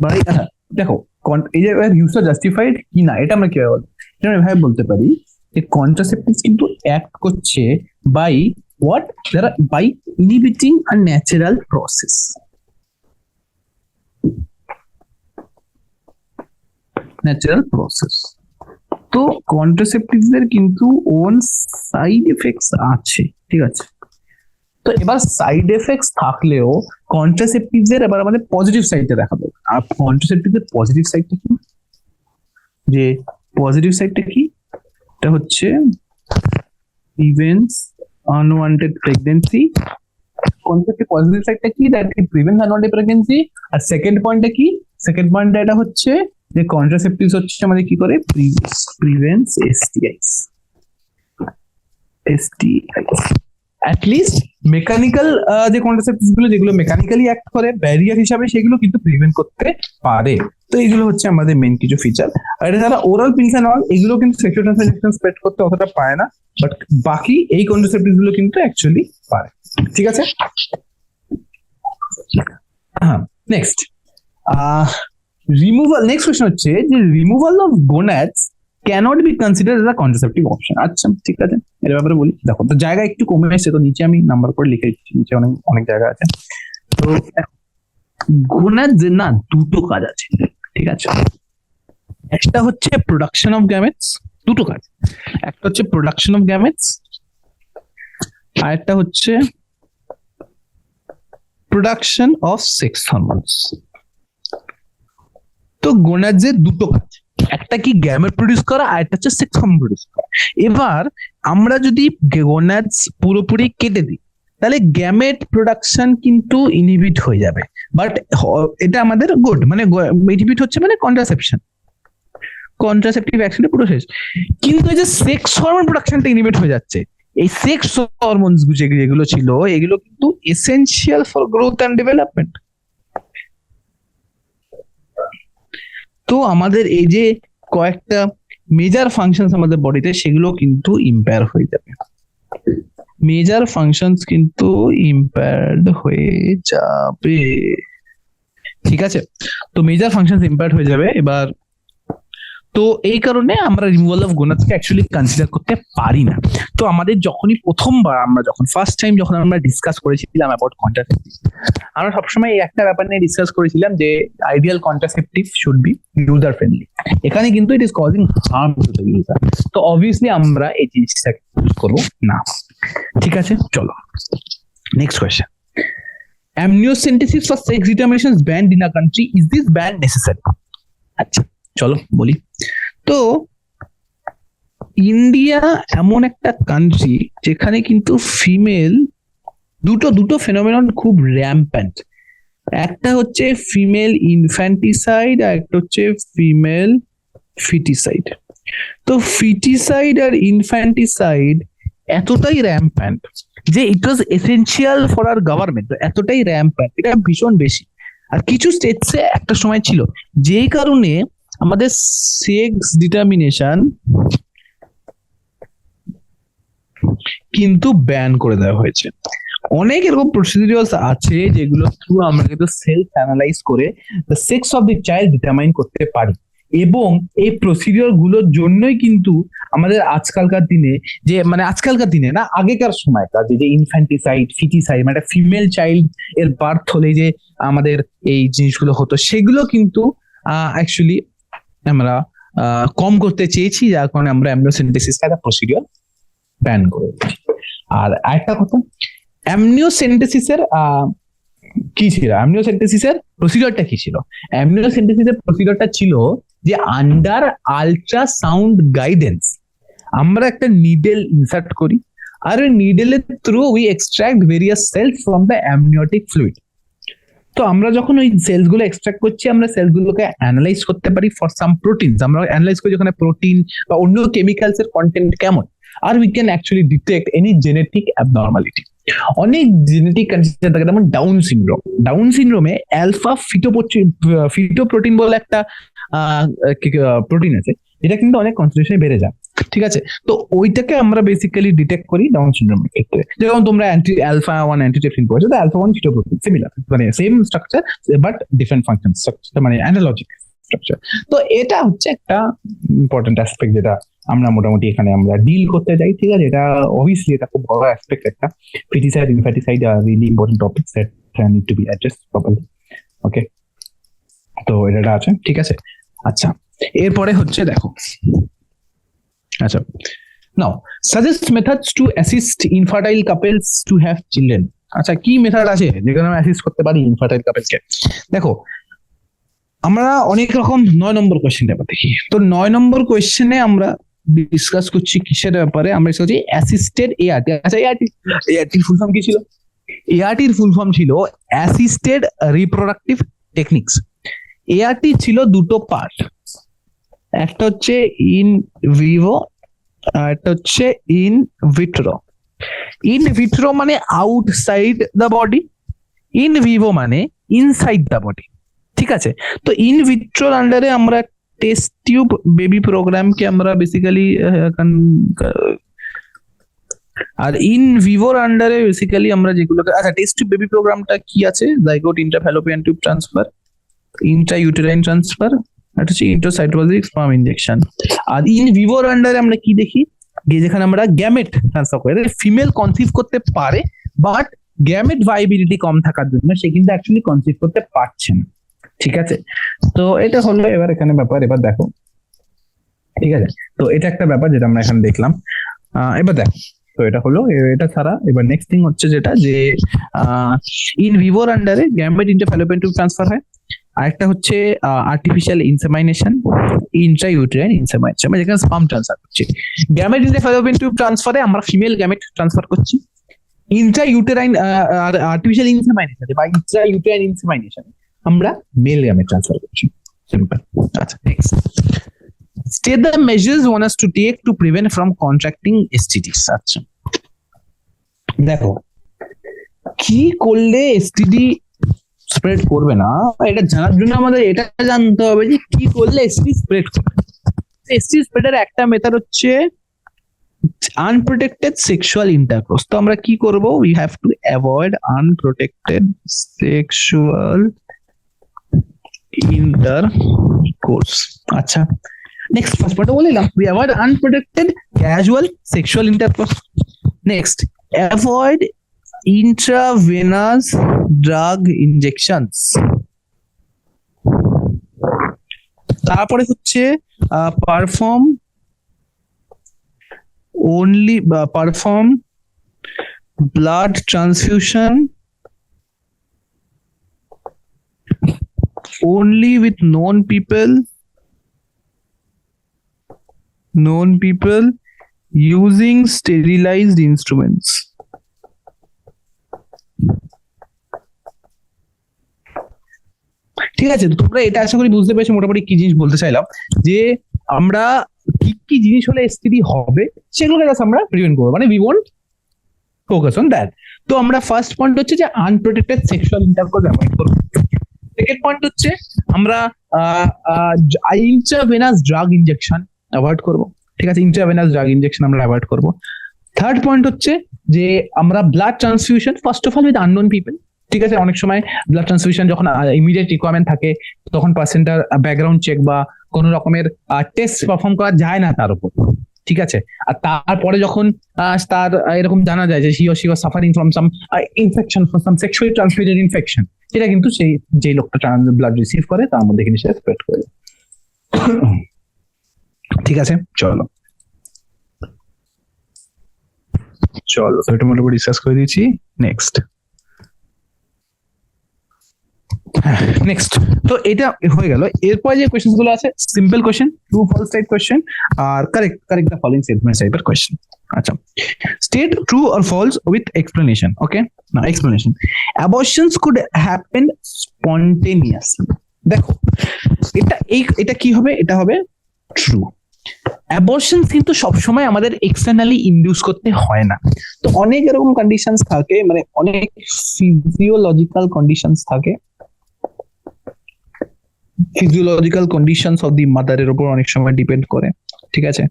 by দেখো এই যে ইউজটা জাস্টিফাইড কি না এটা আমরা কিভাবে বলবো, এটা আমরা এভাবে বলতে পারি যে কন্ট্রাসেপটিভস কিন্তু অ্যাক্ট করছে বাই হোয়াট, যারা by inhibiting a natural process. তো কন্ট্রাসেপটিভস এর কিন্তু ওন সাইড এফেক্টস আছে, ঠিক আছে। তো এবার সাইড এফেক্টস থাকলেও কন্ট্রাসেপটিভস এর এবার আমাদের পজিটিভ সাইডটা দেখাবো। আর কন্ট্রাসেপটিভস এর পজিটিভ সাইডটা কি, যে পজিটিভ সাইডটা কি, এটা হচ্ছে প্রিভেন্টস আনওয়ান্টেড প্রেগন্যান্সি। কনসেপ্টের পজিটিভ সাইডটা কি, that it prevents unwanted pregnancy. আর সেকেন্ড পয়েন্টটা কি, সেকেন্ড পয়েন্টটা এটা হচ্ছে যে কন্ট্রাসেপটিভস হচ্ছে আমাদের কি করে, প্রিভেন্টস এসটিআইস। অ্যাটলিস্ট মেকানিক্যাল যে কন্ট্রাসেপটিভস গুলো যেগুলো মেকানিক্যালি অ্যাক্ট করে ব্যারিয়ার হিসাবে, সেগুলো কিন্তু প্রিভেন্ট করতে পারে। তো এইগুলো হচ্ছে আমাদের মেন কিছু ফিচার। আর এটা যারা ওরাল পিলস এন্ড অল, এগুলো কিন্তু সেক্সুয়াল ট্রান্সমিশন স্প্রেড করতে অতটা পারে না, বাট বাকি এই কন্ট্রাসেপটিভস গুলো কিন্তু অ্যাকচুয়ালি পারে, ঠিক আছে। হ্যাঁ, নেক্সট রিমুভাল। নেক্সট কোশ্চেন হচ্ছে যে removal of gonads can't be considered as a contraceptive option. আচ্ছা, ঠিক আছে, এর ব্যাপারে বলি। দেখো, তো জায়গা একটু কমে এসেছে, তো নিচে আমি নাম্বার করে লিখে দিচ্ছি, নিচে অনেক অনেক জায়গা আছে। তো গোনাডস না দুটো কাজ আছে, ঠিক আছে। একটা হচ্ছে প্রোডাকশন অফ গ্যামেটস, দুটো কাজ। একটা হচ্ছে প্রোডাকশন অফ গ্যামেটস, আর একটা হচ্ছে প্রোডাকশন অফ সেক্স হরমোনস। তো গোনাডস এর দুটো কাজ, একটা কি গ্যামেট প্রডিউস করা, আর একটা হচ্ছে সেক্স হরমোন প্রডিউস করা। এবার আমরা যদি গোনাডস পুরোপুরি কেটে দিই, তাহলে গ্যামেট প্রোডাকশন কিন্তু ইনহিবিট হয়ে যাবে, বাট এটা আমাদের গুড, মানে ইনহিবিট হচ্ছে মানে কন্ট্রাসেপটিভ অ্যাকশনে পুরো শেষ। কিন্তু এই যে সেক্স হরমোন প্রোডাকশনটা ইনহিবিট হয়ে যাচ্ছে, এই সেক্স হরমোনস যেগুলো ছিল, এগুলো কিন্তু essential for growth and development. তো আমাদের এই যে কয়েকটা মেজর ফাংশনস আমাদের বডিতে, সেগুলো কিন্তু ইম্পেয়ার হয়ে যাবে, মেজর ফাংশনস কিন্তু ইম্পেয়ার্ড হয়ে যাবে, ঠিক আছে। তো মেজর ফাংশনস ইম্পেয়ার্ড হয়ে যাবে। এবার তো এই কারণে আমরা রিমুভাল অফ গোনাডসকে অ্যাকচুয়ালি কনসিডার করতে পারি না। তো আমাদের যখনই প্রথমবার ফার্স্ট টাইম যখন আমরা ডিসকাস করেছিলাম অ্যাবাউট কন্ট্রাসেপটিভ, আমরা সবসময় একটা ব্যাপার নিয়ে ডিসকাস করেছিলাম যে ideal contraceptive should be user friendly. এখানে কিন্তু it is causing harm to the user, তো অবভিয়াসলি আমরা এই জিনিসটাকে ইউজ করবো না, ঠিক আছে। চলো next question. Amniocentesis for sex determination is banned in a country. Is this ban necessary? আচ্ছা, চলো বলি। তো ইন্ডিয়া এমন একটা কান্ট্রি যেখানে কিন্তু ফিমেল দুটো ফেনোমেনন খুব র্যাম্প্যান্ট। একটা হচ্ছে ফিমেল ইনফ্যান্টিসাইড, আর একটা হচ্ছে ফিমেল ফিটিসাইড। তো ফিটিসাইড আর ইনফ্যান্টিসাইড এতটাই র্যাম্প্যান্ট যে ইট ওয়াজ এসেনশিয়াল ফর আওয়ার গভর্নমেন্ট, এতটাই র্যাম্প্যান্ট, এটা ভীষণ বেশি। আর কিছু স্টেটসে একটা সময় ছিল, যেই কারণে আমাদের সেক্স ডিটারমিনেশন কিন্তু ব্যান করে দেওয়া হয়েছে। অনেক এরকম প্রসিডিউরস আছে যেগুলো থ্রু আমরা কিন্তু সেলফ অ্যানালাইজ করে the sex of the child determine করতে পারি। এবং এই প্রসিডিওর গুলোর জন্যই কিন্তু আমাদের আজকালকার দিনে যে মানে আজকালকার দিনে না আগেকার সময়কার যে ইনফ্যান্টিসাইড ফিটিসাইড মানে ফিমেল চাইল্ড এর বার্থ হলে যে আমাদের এই জিনিসগুলো হতো সেগুলো কিন্তু অ্যাকচুয়ালি আমরা কম করতে চেয়েছি, যার কারণে আমরা অ্যামনিওসেন্টেসিস একটা প্রসিডিওর ব্যান করে দিয়েছি। আর আরেকটা কথা, অ্যামনিওসেন্টেসিসের কি ছিল, অ্যামনিওসেন্টেসিসের প্রসিডিওরটা কি ছিল? অ্যামনিওসেন্টেসিসের প্রসিডিওরটা ছিল যে আন্ডার আল্ট্রাসাউন্ড গাইডেন্স আমরা একটা নিডেল ইনসার্ট করি, আর ওই নিডেলের through we extract various cells from the amniotic fluid. তো আমরা যখন ওই সেলস গুলো এক্সট্রাক্ট করছি, আমরা সেলস গুলোকে অ্যানালাইজ করতে পারি ফর সাম প্রোটিনস। আমরা অ্যানালাইজ করি যেখানে প্রোটিন বা অন্য কেমিক্যালস এর কন্টেন্ট কেমন, আর we can actually detect any genetic abnormality. অনেক জেনেটিক কন্ডিশন থাকে, যেমন ডাউন সিনড্রোম। ডাউন সিনড্রোমে অ্যালফা ফিটোপ্রোটিন বলে একটা প্রোটিন আছে, যেটা কিন্তু অনেক কনসেন্ট্রেশনে বেড়ে যায়। ঠিক আছে, তো ওইটাকে আমরা বেসিক্যালি ডিটেক্ট করি ডাউন সিনড্রোমের ক্ষেত্রে। যেমন তোমরা অ্যালফা 1 অ্যান্টিট্রিপসিন পড়েছো, তো অ্যালফা 1 ফিটোপ্রোটিন সিমিলার, মানে same structure but different function structure, মানে অ্যানালজিক স্ট্রাকচার। তো এটা হচ্ছে একটা ইম্পর্টেন্ট অ্যাসপেক্ট যেটা আমরা মোটামুটি এখানে আমরা ডিল করতে যাই। ঠিক আছে, এটা অবভিয়াসলি এটা খুব বড় অ্যাসপেক্ট একটা। Feticide infanticide are really important topics that need to be addressed properly. Okay, তো এটা আছে। ঠিক আছে, আচ্ছা এরপরে হচ্ছে দেখো, আচ্ছা now suggest methods to assist infertile couples to have children. আচ্ছা, কি মেথড আছে যেখানে আমরা অ্যাসিস্ট করতে পারি ইনফার্টাইল কাপলসকে? দেখো, আমরা অনেক রকম 9 নম্বর কোয়েশ্চেন ব্যাপার দেখি। তো 9 নম্বর কোয়েশ্চেনে আমরা ডিসকাস করছি কিসের ব্যাপারে? আমরা ডিসকাস করছি অ্যাসিস্টেড এআরটি। আচ্ছা, এআরটির ফুল ফর্ম কি ছিল? এআরটির ফুল ফর্ম ছিল অ্যাসিস্টেড রিপ্রোডাক্টিভ টেকনিক্স। এআরটি ছিল দুটো পার্ট, একটা হচ্ছে ইন ভিভো আর একটা হচ্ছে ইন ভিট্রো। ইন ভিট্রো মানে outside the body, in vivo মানে ইনসাইড দ্য বডি। ঠিক আছে, তো ইন ভিট্রোর আন্ডারে আমরা টেস্ট টিউব বেবি প্রোগ্রামকে আমরা বেসিক্যালি, আর ইন ভিভোর আন্ডারে বেসিক্যালি আমরা যেগুলোকে, আচ্ছা টেস্ট টিউব বেবি প্রোগ্রামটা কি আছে? Zygote intrafallopian tube transfer, intrauterine transfer, এটা হচ্ছে ইন্ট্রাসাইটোপ্লাজমিক স্পার্ম ইনজেকশন। আর ইন ভিভোর আন্ডারে আমরা কি দেখি? যেখানে আমরা গ্যামেট ট্রান্সফার করে, ফিমেল কনসিভ করতে পারে বাট গ্যামেট ভাইবিলিটি কম থাকার জন্য সে কিন্তু অ্যাকচুয়ালি কনসিভ করতে পারছে না। ঠিক আছে, তো এটা হলো এবার এখানে ব্যাপার। এবার দেখো, ঠিক আছে, তো এটা একটা ব্যাপার যেটা আমরা এখানে দেখলাম। এবার দেখো, তো এটা হলো, এটা ছাড়া এবার নেক্সট থিং হচ্ছে যেটা যে ইন ভিভোর আন্ডারে গ্যামেট ইন্টারফ্যালোপিয়ান টিউব ট্রান্সফার হয়। আরেকটা হচ্ছে আর্টিফিশিয়াল ইনসেমাইনেশন, ইন্ট্রাইউটেরাইন ইনসেমাইনেশন, যেখানে স্পার্ম ট্রান্সফার করছি। গ্যামেট ইন্টারফ্যালোপিয়ান টিউব ট্রান্সফারে আমরা ফিমেল গ্যামেট ট্রান্সফার করছি। ইন্ট্রাইউটেরাইন আর্টিফিশিয়াল ইনসেমাইনেশন বা ইন্ট্রাইউটেরাইন ইনসেমাইনেশন আমরা মেল গ্যামেট ট্রান্সফার করছি। সিম্পল। আচ্ছা, next, state the measures one has to take to prevent from contracting STDs. আচ্ছা দেখো, কি করলে এসটিডি স্প্রেড করবে না, এটা জানার জন্য আমাদের এটা জানতে হবে যে কি করলে এসটিডি স্প্রেড করবে। এসটিডি স্প্রেডের একটা মেথড হচ্ছে আনপ্রোটেক্টেড সেক্সুয়াল ইন্টারকোর্স। তো আমরা কি করব? We have to avoid unprotected sexual intercourse. আচ্ছা, নেক্সট ফার্স্ট পার্ট বললাম, we avoid unprotected casual sexual intercourse. Next, avoid intravenous drug injections। তারপরে হচ্ছে perform blood transfusion only with known people using sterilized instruments। ঠিক আছে, তোমরা এটা আশা করি বুঝতে পেরেছো মোটামুটি কি জিনিস বলতে চাইলাম, যে আমরা কি কি জিনিস হলে এসটিডি হবে সেগুলোকে আমরা প্রিভেন্ট করবো, মানে we want focus on that. তো আমরা ফার্স্ট পয়েন্ট হচ্ছে যে আনপ্রোটেক্টেড সেক্সুয়াল ইন্টারকোর্স অ্যাভয়েড করবো। সেকেন্ড পয়েন্ট হচ্ছে আমরা ইন্ট্রাভেনাস ড্রাগ ইনজেকশন অ্যাভয়েড করবো। ঠিক আছে, ইন্ট্রাভেনাস ড্রাগ ইনজেকশন আমরা অ্যাভয়েড করবো। থার্ড পয়েন্ট হচ্ছে যে আমরা blood transfusion first of all with unknown people, ঠিক আছে। অনেক সময় ব্লাড ট্রান্সফিউশন যখন ইমিডিয়েট রিকোয়ারমেন্ট থাকে তখন পার্সেন্টার ব্যাকগ্রাউন্ড চেক বা কোনো রকমের টেস্ট পারফর্ম করা যায় না তার উপর, ঠিক আছে। আর তারপরে যখন তার এরকম জানা যায় যে হি or she was suffering from some infection, from some sexually transmitted infection, সেটা কিন্তু সেই যে লোকটা ব্লাড রিসিভ করে তার মধ্যে কিন্তু সেটা স্প্রেড করে। ঠিক আছে, চলো এটা মোটামুটি ডিসকাস করে দিয়েছি। নেক্সট তো এটা হয়ে গেল। এরপরে যে কোয়েশ্চেন গুলো আছে simple question, true false type question আর কারেক্ট দ্য ফলোইং স্টেটমেন্টস টাইপের কোয়েশ্চেন। আচ্ছা, state true or false with explanation. Okay, now explanation. Abortions could happen spontaneously. দেখো এটা কি হবে, এটা হবে ট্রু। অ্যাবর্শন কিন্তু সবসময় আমাদের এক্সটার্নালি ইনডিউস করতে হয় না। তো অনেক এরকম কন্ডিশনস থাকে, মানে অনেক ফিজিওলজিক্যাল কন্ডিশনস থাকে, ফিজিওলজিক্যাল কন্ডিশনস অফ দি মাদারের উপর অনেক সময় ডিপেন্ড করে, ঠিক আছে।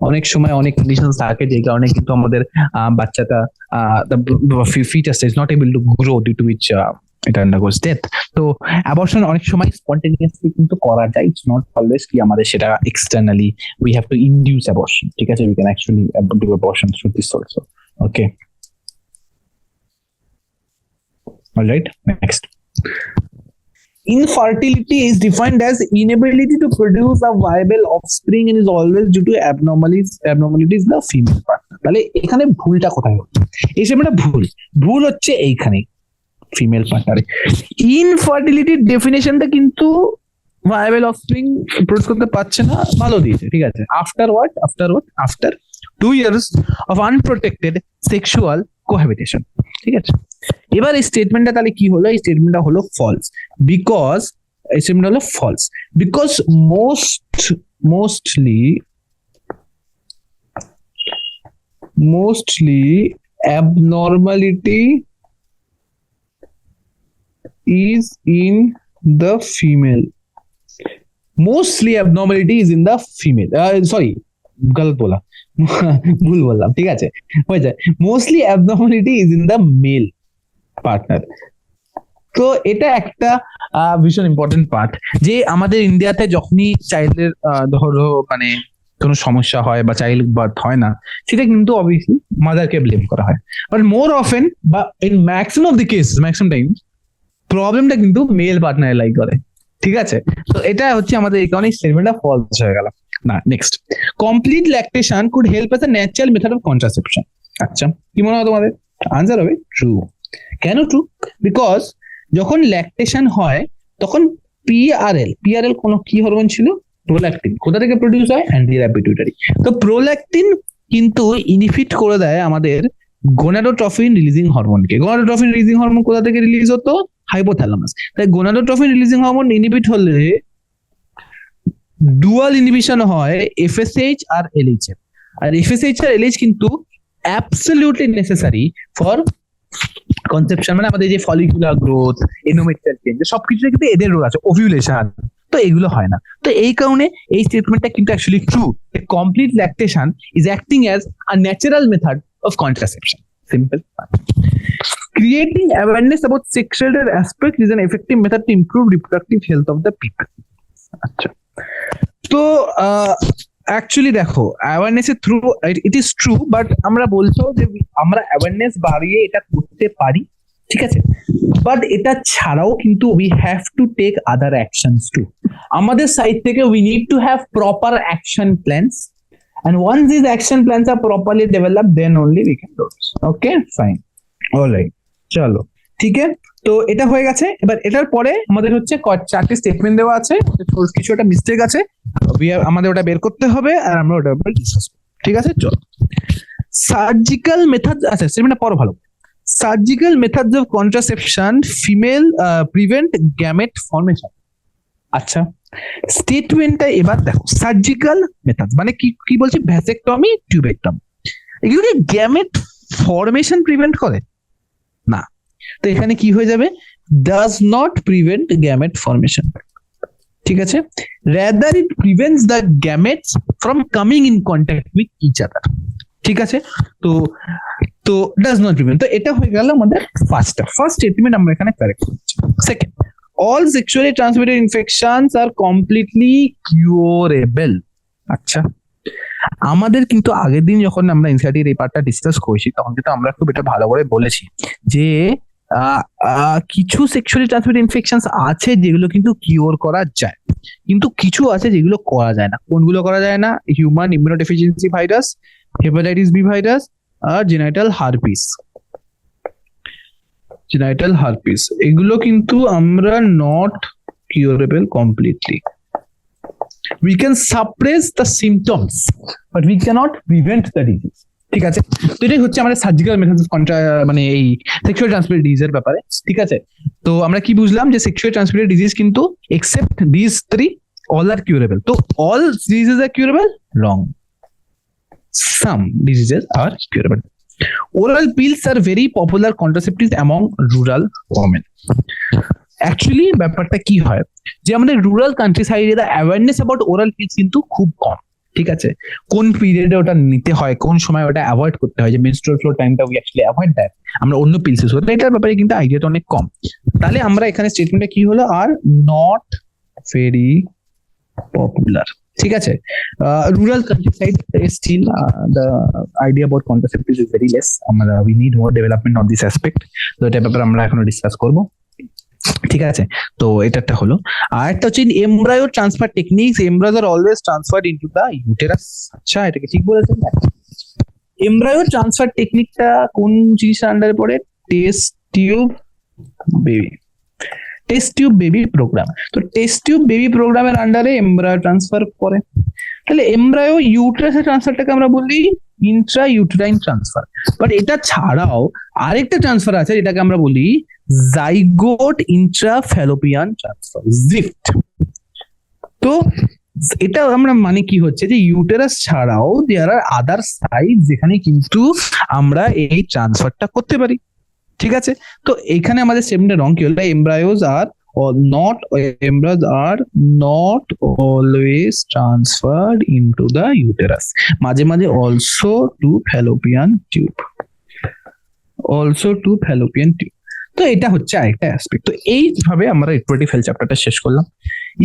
অনেক সময় অনেক কন্ডিশনস থাকে যে কারণে কিন্তু আমাদের বাচ্চাটা foetus is not able to grow due to which এটা আন্ডারগোস ডেথ। তো অ্যাবর্শন অনেক সময় স্পন্টেনিয়াসলি কিন্তু করা যায়, ইটস নট অলওয়েজ কি আমাদের সেটা externally we have two induce abortion, ঠিক আছে। We can actually do abortion through this also. Okay, alright, next. Infertility is defined as inability to produce a viable offspring and is always due to abnormalities the female partner. তাহলে এখানে ভুলটা কোথায় হচ্ছে? এই সেটা ভুল হচ্ছে এইখানে ফিমেল পার্টনারে। ইনফার্টিলিটির ডেফিনেশনটা কিন্তু ভায়াবল অফস্প্রিং প্রডিউস করতে পারছে না, ভালো দিয়েছে, ঠিক আছে। After 2 years of unprotected sexual cohabitation, ঠিক আছে। এবার এই স্টেটমেন্টটা তাহলে কি হলো? এই স্টেটমেন্টটা হলো ফলস, বিকজ এই স্টেটমেন্ট হলো false because mostly abnormality is in the female. गलत बोला ভুল বললাম, ঠিক আছে, হয়ে যায়। Mostly abnormality is in the mail partner. তো এটা একটা ভীষণ ইম্পর্টেন্ট পার্ট যে আমাদের ইন্ডিয়াতে যখনই চাইল্ডের ধরো মানে কোনো সমস্যা হয় বা চাইল্ড বার্থ হয় না, সেটা কিন্তু অবভিয়াসলি মাদারকে ব্লেম করা হয়। বাট মোর অফেন বা in maximum of the case, maximum time প্রবলেমটা কিন্তু মেল পার্টনার লাই করে, ঠিক আছে। তো এটা হচ্ছে আমাদের এই কারণে স্টেটমেন্টটা ফলস হয়ে গেল না। Next, complete lactation could help as a natural method of contraception. আচ্ছা, কি মনে হয় তোমাদের? আনসার হবে ট্রু। কেন ট্রু? বিকজ যখন ল্যাকটেশন হয় তখন পিআরএল কোনো কি হরমোন ছিল? প্রোল্যাকটিন। কোথা থেকে প্রডিউস হয়? Anterior pituitary. তো প্রোল্যাকটিন কিন্তু ইনহিবিট করে দেয় আমাদের গোনাডোট্রফিন রিলিজিং হরমোনকে। গোনাডোট্রফিন রিলিজিং হরমোন কোথা থেকে রিলিজ হতো? হাইপোথ্যালামাস। তাই গোনাডোট্রফিন রিলিজিং হরমোন ইনহিবিট হলে ডুয়াল ইনহিবিশন হয় এফএসএইচ আর এলএইচ এর। আর এফএসএইচ আর এলএইচ কিন্তু অ্যাবসলিউটলি নেসেসারি ফর কনসেপশন, মানে আমাদের যে ফলিকুলার গ্রোথ, এন্ডোমেট্রিয়াল চেঞ্জ, সবকিছু কিন্তু এদের রোল আছে, ওভিউলেশন, তো এগুলো হয় না। তো এই কারণে এই স্টেটমেন্টটা কিন্তু actually true. Complete lactation is acting as a natural method of contraception. Simple. Creating awareness about sexual aspect is an effective method to improve reproductive health of the people. আচ্ছা, তো অ্যাকচুয়ালি দেখো অ্যাওয়ারনেস এর through it is true, but আমরা বলছো যে আমরা awareness বাড়িয়ে এটা করতে পারি, ঠিক আছে। বাট এটা ছাড়াও কিন্তু we have to take other actions too. আমাদের সাইড থেকে we need to have proper action plans, and once these action plans are properly developed, then only we can do this. Okay, fine, alright, চলো, ঠিক আছে। তো এটা হয়ে গেছে। এবার এটার পরে আমাদের হচ্ছে 4টি স্টেটমেন্ট দেওয়া আছে, কিছু একটা মিস্টেক আছে, আমাদের ওটা বের করতে হবে আর আমরা ওটার উপর ডিসকাস করব, ঠিক আছে। চলো, সার্জিক্যাল মেথড, আচ্ছা স্টেটমেন্টটা পড়ো ভালো। Surgical methods of contraception female prevent gamete formation. আচ্ছা, স্টেটমেন্টটা এবার দেখো, সার্জিক্যাল মেথড মানে কি বলছে? ভ্যাসেক্টমি, টিউবেক্টমি, এগুলো কি গ্যামেট ফর্মেশন প্রিভেন্ট করে? না। তো এখানে কি হয়ে যাবে? Does not prevent gamete formation, ঠিক আছে। Rather it prevents the gametes from coming in contact with each other. ঠিক আছে? তো তো ডাজ নট প্রিভেন্ট, তো এটা হয়ে গেল আমাদের ফার্স্ট স্টেটমেন্ট আমরা এখানে কারেক্ট করছি। Second, all sexually transmitted infections are completely curable. আচ্ছা, আমাদের কিন্তু আগের দিন যখন আমরা এনসিইআরটির এই পার্টটা ডিসকাস করেছি তখন কিন্তু আমরা খুব এটা ভালো করে বলেছি যে কিছু সেক্সুয়ালি ট্রান্সমিটেড ইনফেকশনস আছে যেগুলো কিন্তু কিওর করা যায়, কিন্তু কিছু আছে যেগুলো করা যায় না। কোনগুলো করা যায় না? Human immunodeficiency virus, hepatitis B virus আর জেনাইটাল হারপিস, এগুলো কিন্তু আমরা not curable completely. We can suppress the symptoms but we cannot prevent the disease। ঠিক আছে, তো এটাই হচ্ছে আমাদের সার্জিক্যাল মেথড মানে এই সেক্সুয়াল ট্রান্সমিটেড ডিজিজের ব্যাপারে। ঠিক আছে, তো আমরা কি বুঝলাম যে সেক্সুয়াল ট্রান্সমিটেড ডিজিজ কিন্তু except this three all are curable। তো all diseases are curable? Wrong, some diseases are curable। Oral pills are very popular contraceptives among rural women। Actually ব্যাপারটা কি হয় যে আমাদের রুরাল কান্ট্রি সাইডে the awareness about oral pills কিন্তু খুব কম। ঠিক আছে, কোন পিরিয়ডে ওটা নিতে হয়, কোন সময় ওটা অ্যাভয়েড করতে হয়, যে মেনস্ট্রুয়াল ফ্লো টাইমটা উই অ্যাকচুয়ালি অ্যাভয়েড দ্যাট, আমরা অন্য পিলস ইউজ করি, এটার ব্যাপারে কিন্তু আইডিয়াটা অনেক কম। তাহলে আমরা এখানে স্টেটমেন্টটা কি হলো? Are not very popular. ঠিক আছে, rural country side still the idea about contraceptives is very less. আমরা we need more development on this aspect. তো এটার ব্যাপারে আমরা এখনো ডিসকাস করবো। ঠিক আছে, তো এটা একটা হলো। আর একটা হচ্ছে embryo transfer techniques, embryos are always transferred into the uterus. আচ্ছা, এটাকে ঠিক বলেছেন? এমব্রায়ো ট্রান্সফার টেকনিকটা কোন জিনিসের আন্ডারে পড়ে? Test tube baby programme. তো টেস্ট টিউব বেবি প্রোগ্রামের আন্ডারে এমব্রায়ো ট্রান্সফার করে। তাহলে এমব্রায়ো ইউটেরাসের ট্রান্সফারটাকে আমরা বলি ইন্ট্রা ইউটেরাইন ট্রান্সফার। বাট এটা ছাড়াও আরেকটা ট্রান্সফার আছে যেটাকে আমরা বলি জাইগোট ইন্ট্রাফ্যালোপিয়ান ট্রান্সফার, জিফট। তো এটা আমরা মানে কি হচ্ছে যে ইউটেরাস ছাড়াও দেয়ার আর আদার সাইট যেখানে কিন্তু আমরা এই ট্রান্সফারটা করতে পারি। ঠিক আছে, তো এখানে আমাদের স্টেটমেন্টে রং কি হলো? এমব্রায়োস আর not always transferred into the uterus, মাঝে মাঝে also to fallopian tube। তো এটা হচ্ছে আরেকটা অ্যাসপেক্ট। তো এইভাবে আমরা রিপ্রোডাক্টিভ হেলথ চ্যাপ্টারটা শেষ করলাম।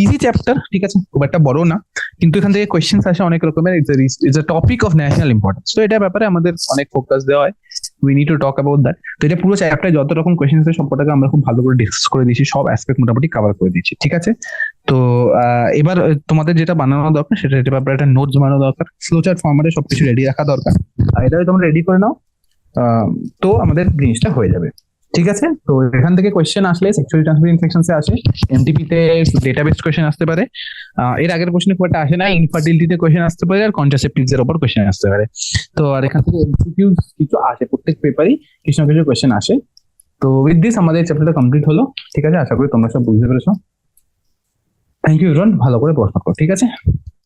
ইজি চ্যাপ্টার, ঠিক আছে, খুব একটা বড় না, কিন্তু এখান থেকে কোয়েশ্চেন্স আসে অনেক রকমের। It's a topic of national importance. তো এটা ব্যাপারে আমাদের অনেক ফোকাস দেওয়া হয়। We need to talk about that. তো এটা পুরো চ্যাপ্টারে যত রকম কোয়েশ্চেন্স আছে সবটাকে আমরা খুব ভালো করে ডিসকাস করে দিয়েছি, সব অ্যাসপেক্ট মোটামুটি কভার করে দিয়েছি। ঠিক আছে, তো এবার তোমাদের যেটা বানানো দরকার সেটা এটা ব্যাপারে একটা নোটস বানানো দরকার, ফ্লোচার্ট ফরম্যাটে সবকিছু রেডি রাখা দরকার। আর এটা তোমরা রেডি করে নাও, তো আমাদের জিনিসটা হয়ে যাবে। ঠিক আছে, তো এখান থেকে কোয়েশ্চেন আসলে সেক্সুয়ালি ট্রান্সমিটেড ইনফেকশনসে আসে, এমটিপি তে ডেটাবেস কোয়েশ্চেন আসতে পারে, এর আগের কোয়েশ্চেনে খুব একটা আসে না, ইনফার্টিলিটিতে কোয়েশ্চেন আসতে পারে, আর কন্ট্রাসেপটিভস এর উপর কোয়েশ্চেন আসতে পারে। তো আর এখান থেকে এমসিকিউ কিছু আসে, প্রত্যেক পেপারই কিছু না কিছু কোয়েশ্চেন আসে। তো উইথ দিস আমাদের চ্যাপ্টারটা কমপ্লিট হলো। ঠিক আছে, আশা করি তোমরা সব বুঝতে পেরেছো। থ্যাংক ইউ এভরিওয়ান, ভালো করে পড়াশোনা করো। ঠিক আছে।